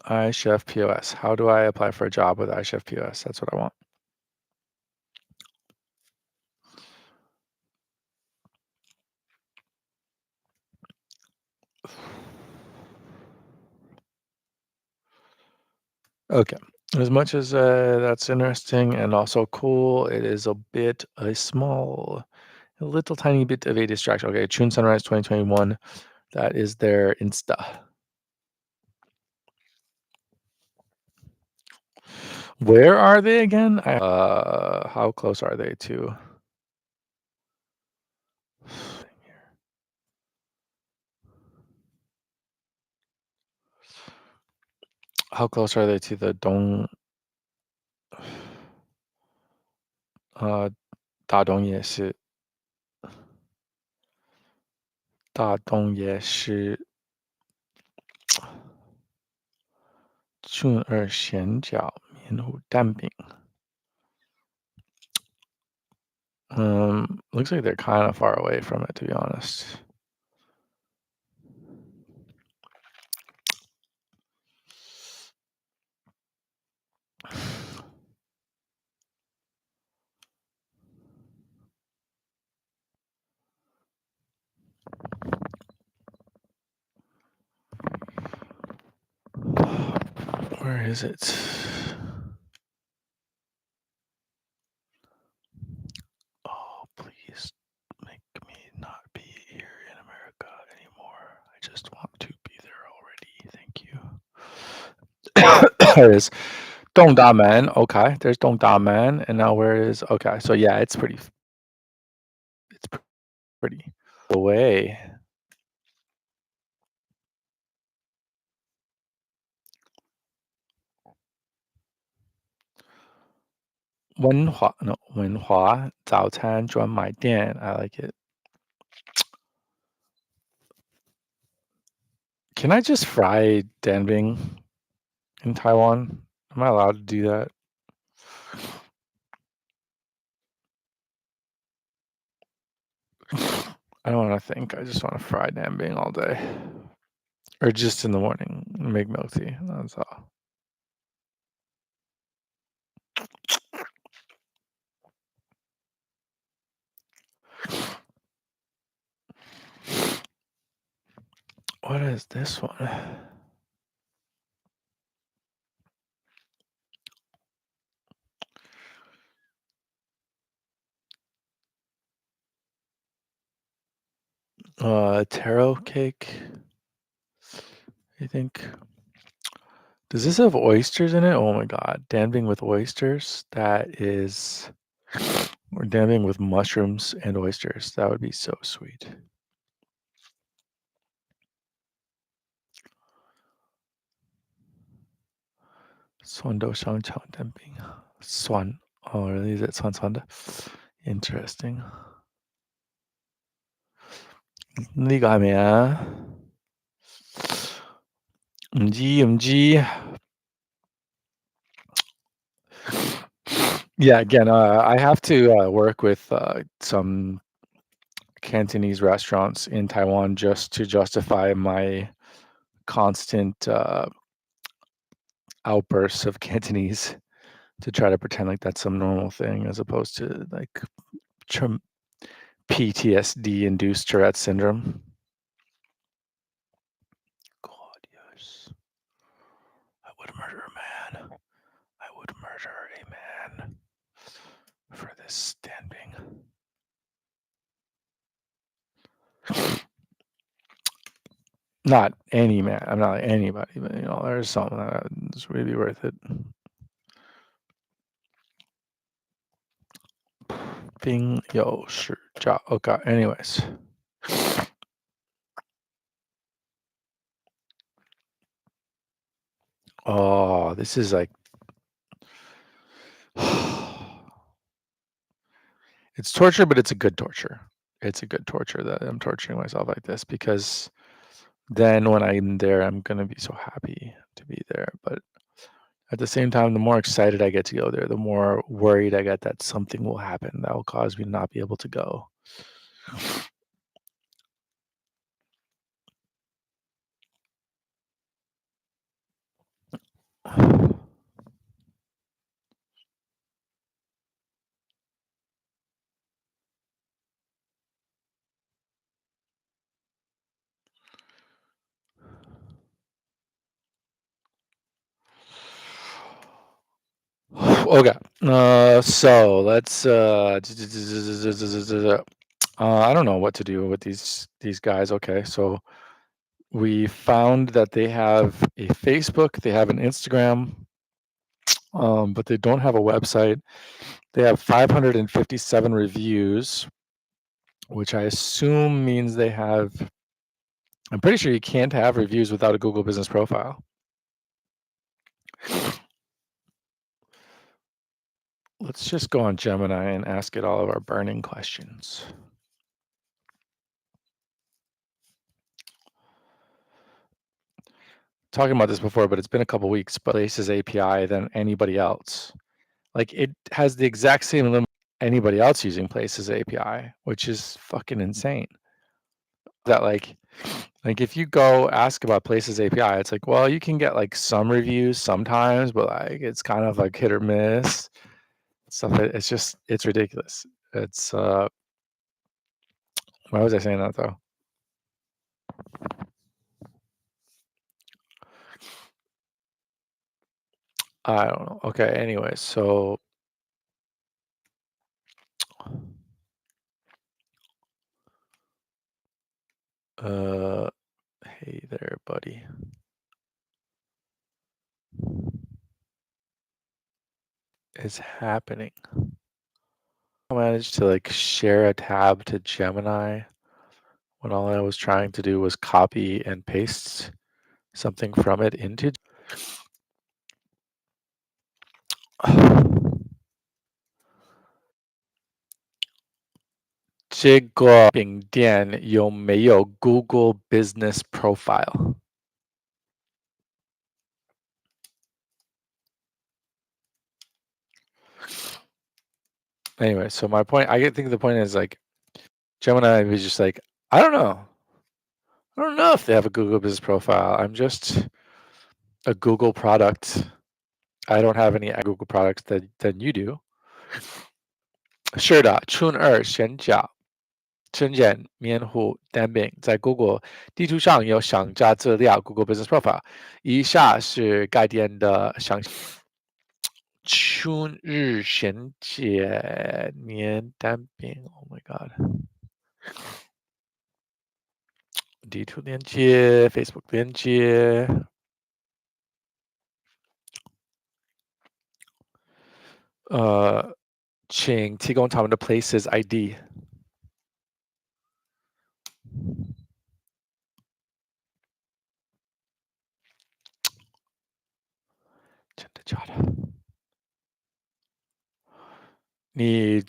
iChefPOS. How do I apply for a job with iChefPOS? That's what I want. Okay. As much as that's interesting and also cool, it is a little tiny bit of a distraction. Okay, June Sunrise 2021. That is their Insta. Where are they again? How close are they to? How close are they to the Dong? 大东夜市，俊二咸饺棉糊蛋饼。Looks like they're kind of far away from it, to be honest. Where is it? Oh, please make me not be here in America anymore. I just want to be there already. Thank you. There it is. Dongdamen. Okay, there's Dongdamen, and now where is? Okay, so yeah, it's pretty. It's pretty away. Wenhua, no, Wenhua 早餐专卖店. I like it. Can I just fry danbing in Taiwan? Am I allowed to do that? I don't want to think. I just want to fry danbing all day, or just in the morning, make milk tea. That's all. What is this one? Taro cake. I think. Does this have oysters in it? Oh my god, danbing with oysters. That is, or danbing with mushrooms and oysters. That would be so sweet. Swando shang chang danbing. Swan. Oh, really? Is it swan swanda? Interesting. 呢個係咪啊？唔知。Yeah, again, I have to work with some Cantonese restaurants in Taiwan just to justify my constant outbursts of Cantonese, to try to pretend like that's some normal thing, as opposed to like PTSD-induced Tourette syndrome. God, yes. I would murder a man. I would murder a man for this standing. Not any man. I'm not like anybody, but there's something that's really worth it. Bing yo shi jiao. Okay. Anyways. Oh, this is like. It's torture, but it's a good torture. It's a good torture that I'm torturing myself like this, because then when I'm there, I'm gonna be so happy to be there. But at the same time, the more excited I get to go there, the more worried I get that something will happen that will cause me to not be able to go. Okay. So let's. I don't know what to do with these guys. Okay, so we found that they have a Facebook, they have an Instagram, but they don't have a website. They have 557 reviews, which I assume means they have. I'm pretty sure you can't have reviews without a Google Business Profile. Let's just go on Gemini and ask it all of our burning questions. Talking about this before, but it's been a couple weeks. But Places API than anybody else. Like, it has the exact same limit anybody else using Places API, which is fucking insane. That like if you go ask about Places API, it's like, well, you can get like some reviews sometimes, but like it's kind of like hit or miss stuff. It's ridiculous. It's why was I saying that though? I don't know. Okay, anyway, so uh hey there, buddy. Is happening. I managed to like share a tab to Gemini when all I was trying to do was copy and paste something from it into 这个饼店有没有 Google Business Profile? Anyway, so my point, think the point is like Gemini was just like, I don't know. I don't know if they have a Google Business Profile. I'm just a Google product. I don't have any Google products than you do. 是的，春二选角，证件面户单饼在 Google 地图上有商家资料 Google Business Profile。以下是该店的详细。春日选解年单饼 ，Oh my god！地图链接 ，Facebook 链接，请提供他们的 Places ID。真的假的？你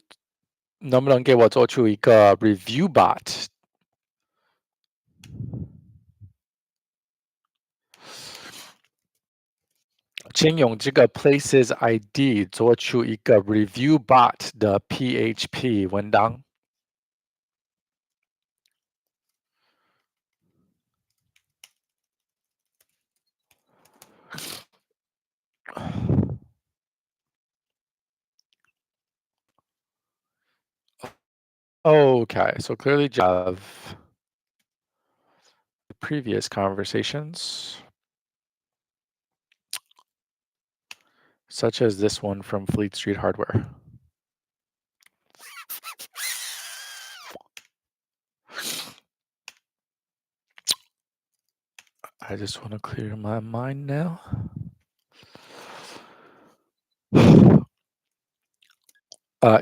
能不能给我做出一个 review bot？请用这个 Places ID 做出一个 review bot 的 PHP 文档。Okay, so clearly of previous conversations, such as this one from Fleet Street Hardware. I just want to clear my mind now.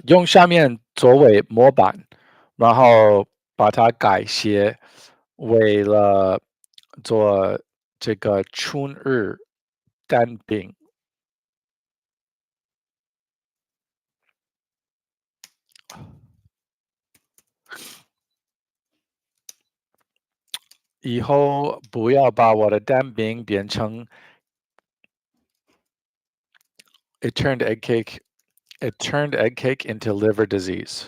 用下面作为模板，然后把它改写，为了做这个春日蛋饼。以后不要把我的蛋饼变成 it turned egg cake into liver disease.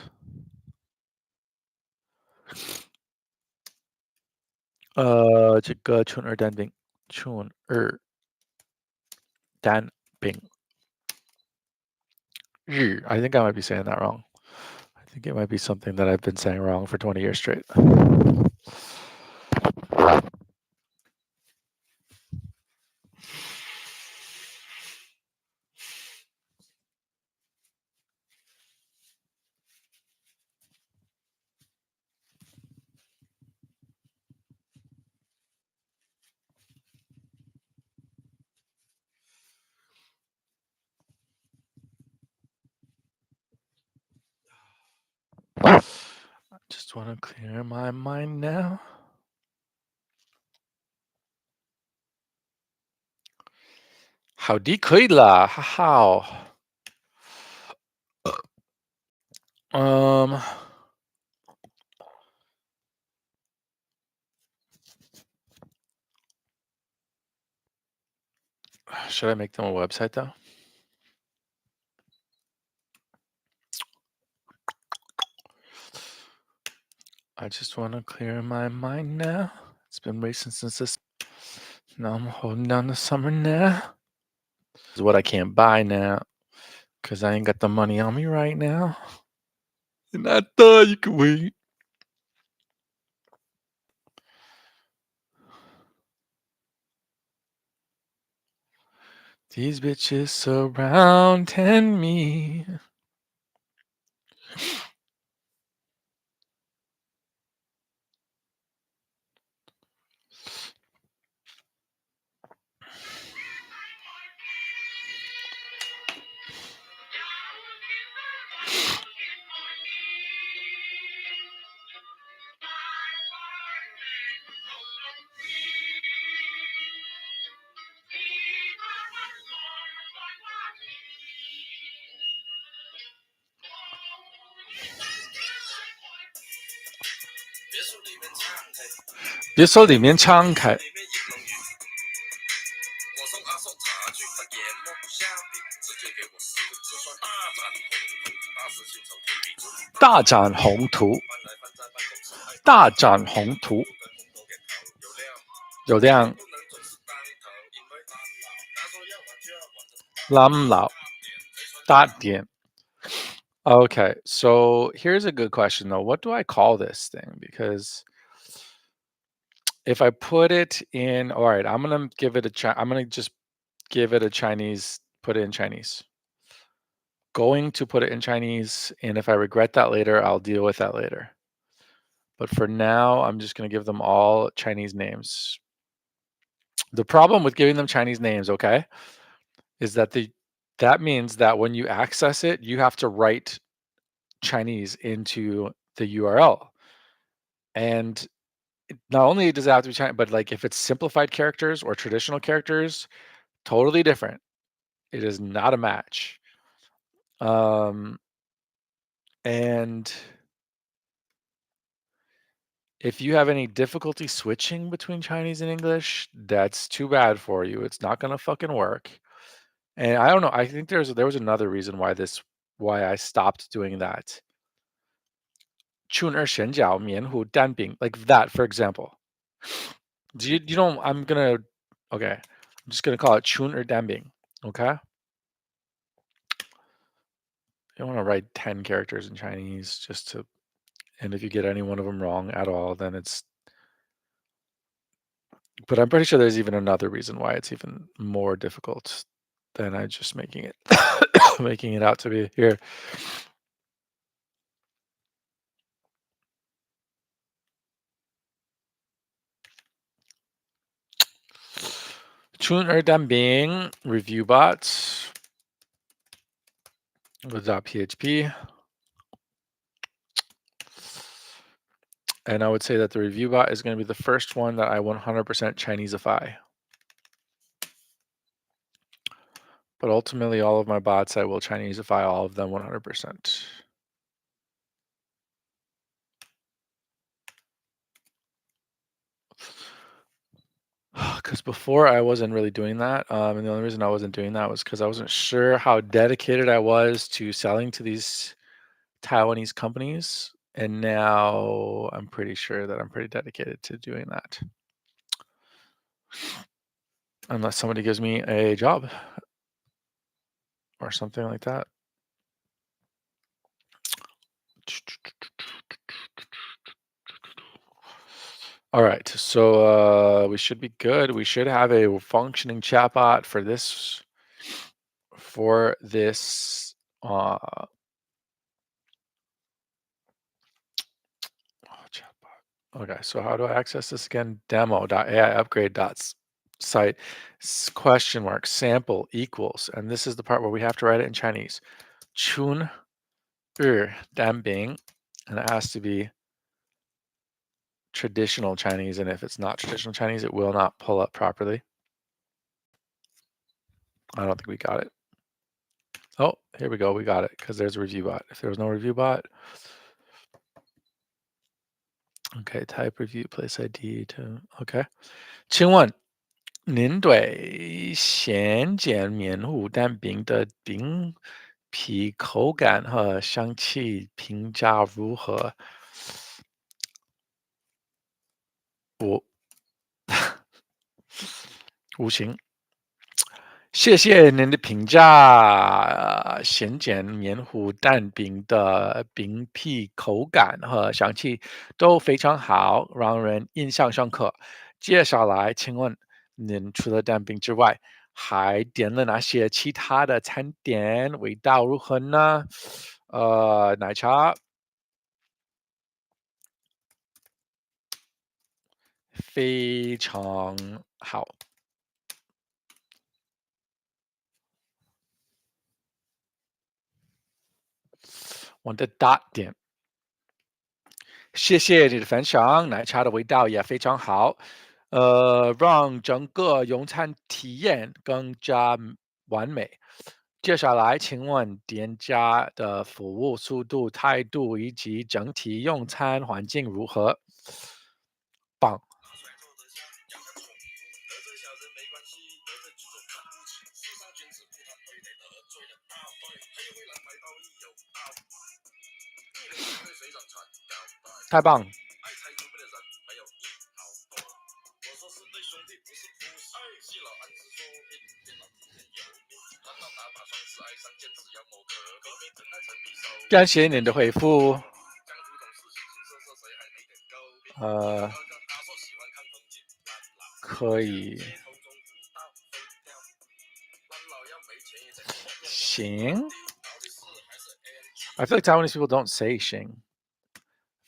这个春日蛋饼，春日蛋饼日 I think I might be saying that wrong. I think it might be something that I've been saying wrong for 20 years straight. I just want to clear my mind now. 好的，可以了，哈哈。Should I make them a website though? I just want to clear my mind now. It's been racing since this. Now I'm holding down the summer now. This is what I can't buy now because I ain't got the money on me right now. And I thought you could wait. These bitches surrounding me. 别说里面敞开。大展宏图，大展宏图，有量，蓝老，大点。Okay, so here's a good question though. What do I call this thing? Because if I put it in, all right, I'm gonna give it a I'm gonna just give it a Chinese, put it in Chinese. Going to put it in Chinese, and if I regret that later, I'll deal with that later. But for now, I'm just gonna give them all Chinese names. The problem with giving them Chinese names, okay, is that that means that when you access it, you have to write Chinese into the URL. And not only does it have to be Chinese, but like if it's simplified characters or traditional characters, totally different. It is not a match. And if you have any difficulty switching between Chinese and English, that's too bad for you. It's not gonna fucking work. And I don't know. I think there was another reason why I stopped doing that. 春儿神脚免虎单饼, like that, for example. You don't, okay, I'm just gonna call it 春儿单饼, okay? You don't want to write 10 characters in Chinese and if you get any one of them wrong at all, then but I'm pretty sure there's even another reason why it's even more difficult than I just making it, making it out to be here. 春儿单饼 review bots with .php. And I would say that the review bot is going to be the first one that I 100% Chineseify. But ultimately, all of my bots, I will Chineseify all of them 100%. Because before I wasn't really doing that. And the only reason I wasn't doing that was because I wasn't sure how dedicated I was to selling to these Taiwanese companies. And now I'm pretty sure that I'm pretty dedicated to doing that. Unless somebody gives me a job or something like that. All right, so we should be good. We should have a functioning chatbot for this chatbot. Okay, so how do I access this again? Demo.aiupgrade.site question mark sample equals, and this is the part where we have to write it in Chinese. Chun Danbing, and it has to be traditional Chinese, and if it's not traditional Chinese, it will not pull up properly. I don't think we got it. Oh, here we go. We got it because there's a review bot. If there was no review bot, okay, type review, place ID to, okay. 请问您对咸碱棉糊蛋饼的饼皮口感和香气评价如何？五五星。谢谢您的评价，咸碱棉糊蛋饼的饼皮口感和香气都非常好，让人印象深刻。接下来，请问您除了蛋饼之外，还点了哪些其他的餐点？味道如何呢？奶茶非常好。我的大点，谢谢你的分享，奶茶的味道也非常好，让整个用餐体验更加完美。接下来，请问店家的服务速度、态度以及整体用餐环境如何？棒。太棒。感谢您的回复。呃，可以。行。I feel like Taiwanese people don't say "xing."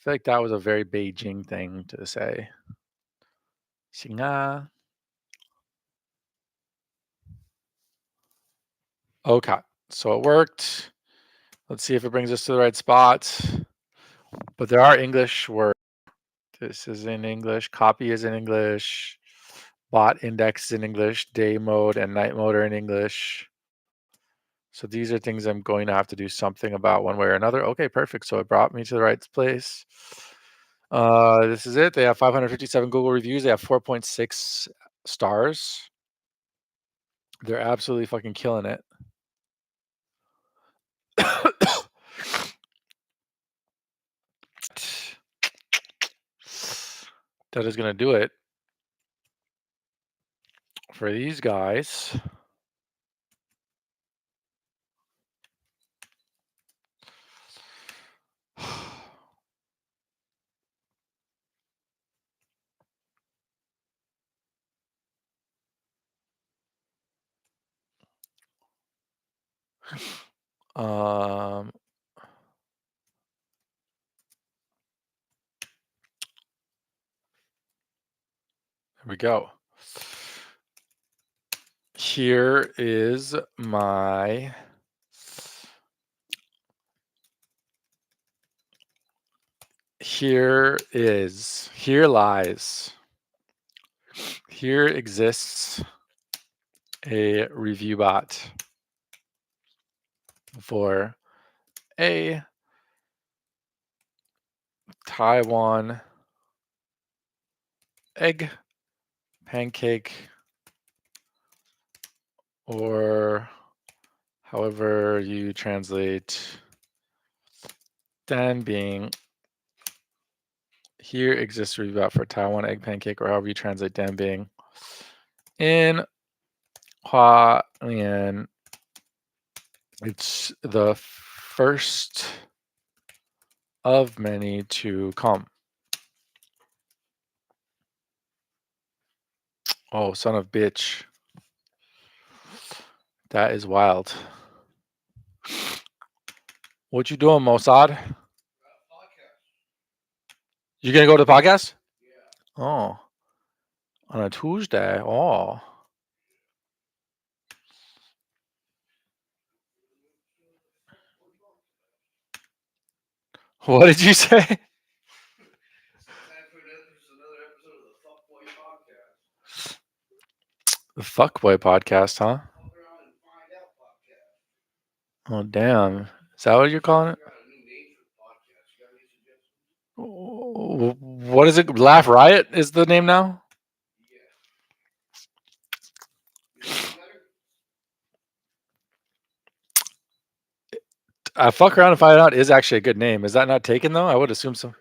I feel like that was a very Beijing thing to say. 行啊。Okay, so it worked. Let's see if it brings us to the right spot. But there are English words. This is in English. Copy is in English. Bot index is in English. Day mode and night mode are in English. So these are things I'm going to have to do something about one way or another. Okay, perfect. So it brought me to the right place. This is it. They have 557 Google reviews. They have 4.6 stars. They're absolutely fucking killing it. That is going to do it for these guys. Um, Here we go. Here is my here lies, here exists a review bot for a Taiwan egg pancake, or however you translate Dan being. Here exists a review bot for Taiwan egg pancake, or however you translate Dan being, in Hualien. It's the first of many to come. Oh, son of bitch. That is wild. What you doing, Mossad? You gonna go to the podcast? Oh, on a Tuesday. Oh. What did you say? The Fuckboy podcast, huh? Oh, damn. Is that what you're calling it? What is it? Laugh Riot is the name now? Fuck Around and Find Out is actually a good name. Is that not taken, though? I would assume so.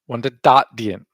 我的大点。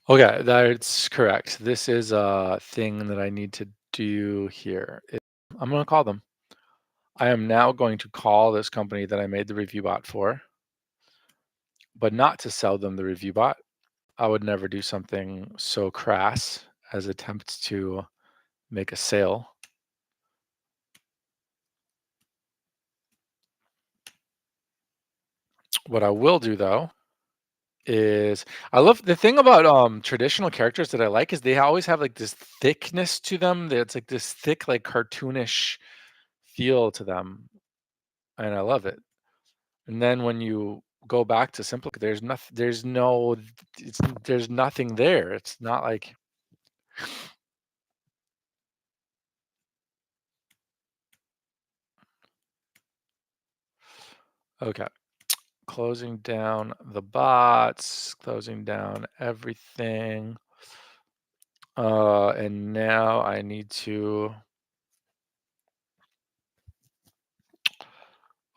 Okay, that's correct. This is a thing that I need to do here. I'm gonna call them. I am now going to call this company that I made the review bot for, but not to sell them the review bot. I would never do something so crass as attempt to make a sale. What I will do though is I love the thing about traditional characters that I like is they always have like this thickness to them. It's like this thick, like cartoonish feel to them, and I love it. And then when you go back to simple, there's nothing. There's nothing there. It's not like okay. Closing down the bots, closing down everything. And now I need to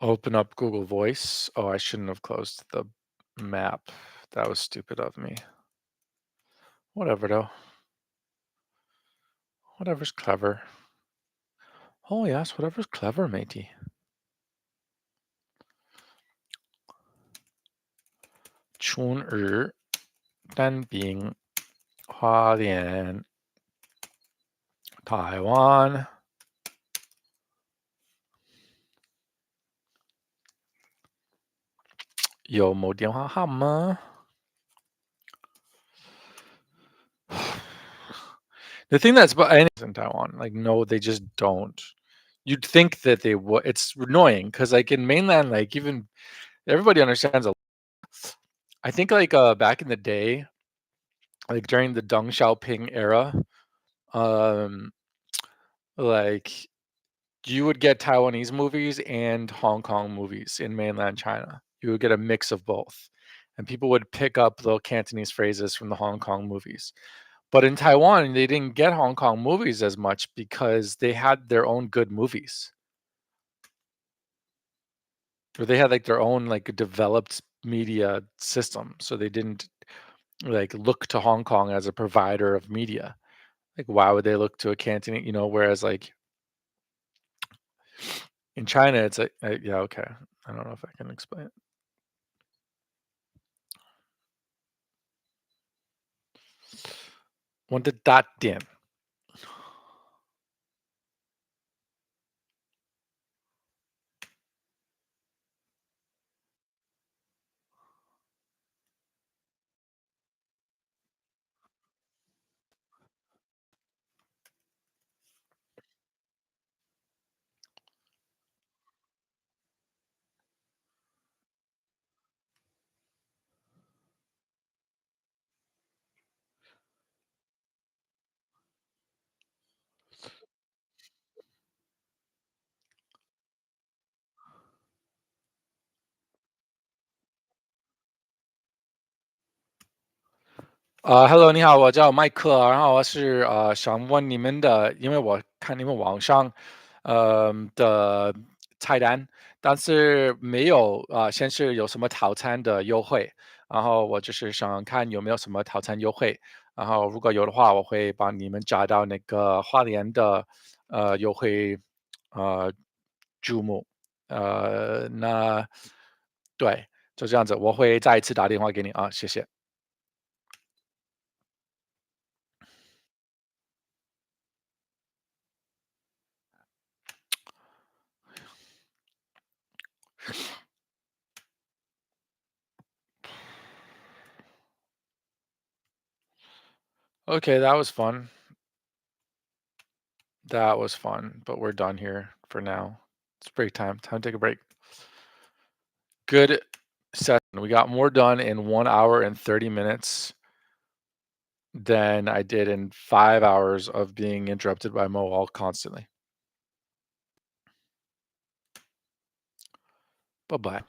open up Google Voice. Oh, I shouldn't have closed the map. That was stupid of me. Whatever though. Whatever's clever. Oh yes, whatever's clever, matey. 春日单兵花莲台湾有某电话号码 The thing that's but in Taiwan, like no, they just don't. You'd think that they would. It's annoying because like in mainland, like even everybody understands. I think like back in the day, like during the Deng Xiaoping era, um, like you would get Taiwanese movies and Hong Kong movies in mainland China. You would get a mix of both, and people would pick up little Cantonese phrases from the Hong Kong movies. But in Taiwan, they didn't get Hong Kong movies as much because they had their own good movies. Or they had like their own like developed media system. So they didn't like look to Hong Kong as a provider of media. Like why would they look to a Cantonese, whereas like in China it's like yeah, okay. I don't know if I can explain it. 我的大点Hello，你好，我叫麦克，然后我是想问你们的，因为我看你们网上的菜单，但是没有显示有什么套餐的优惠，然后我就是想看有没有什么套餐优惠，然后如果有的话，我会帮你们加到那个花莲的优惠呃注目，那对，就这样子，我会再一次打电话给你啊，谢谢。Okay, that was fun. That was fun, but we're done here for now. It's break time. Time to take a break. Good session. We got more done in 1 hour and 30 minutes than I did in 5 hours of being interrupted by Mo constantly. Bye-bye.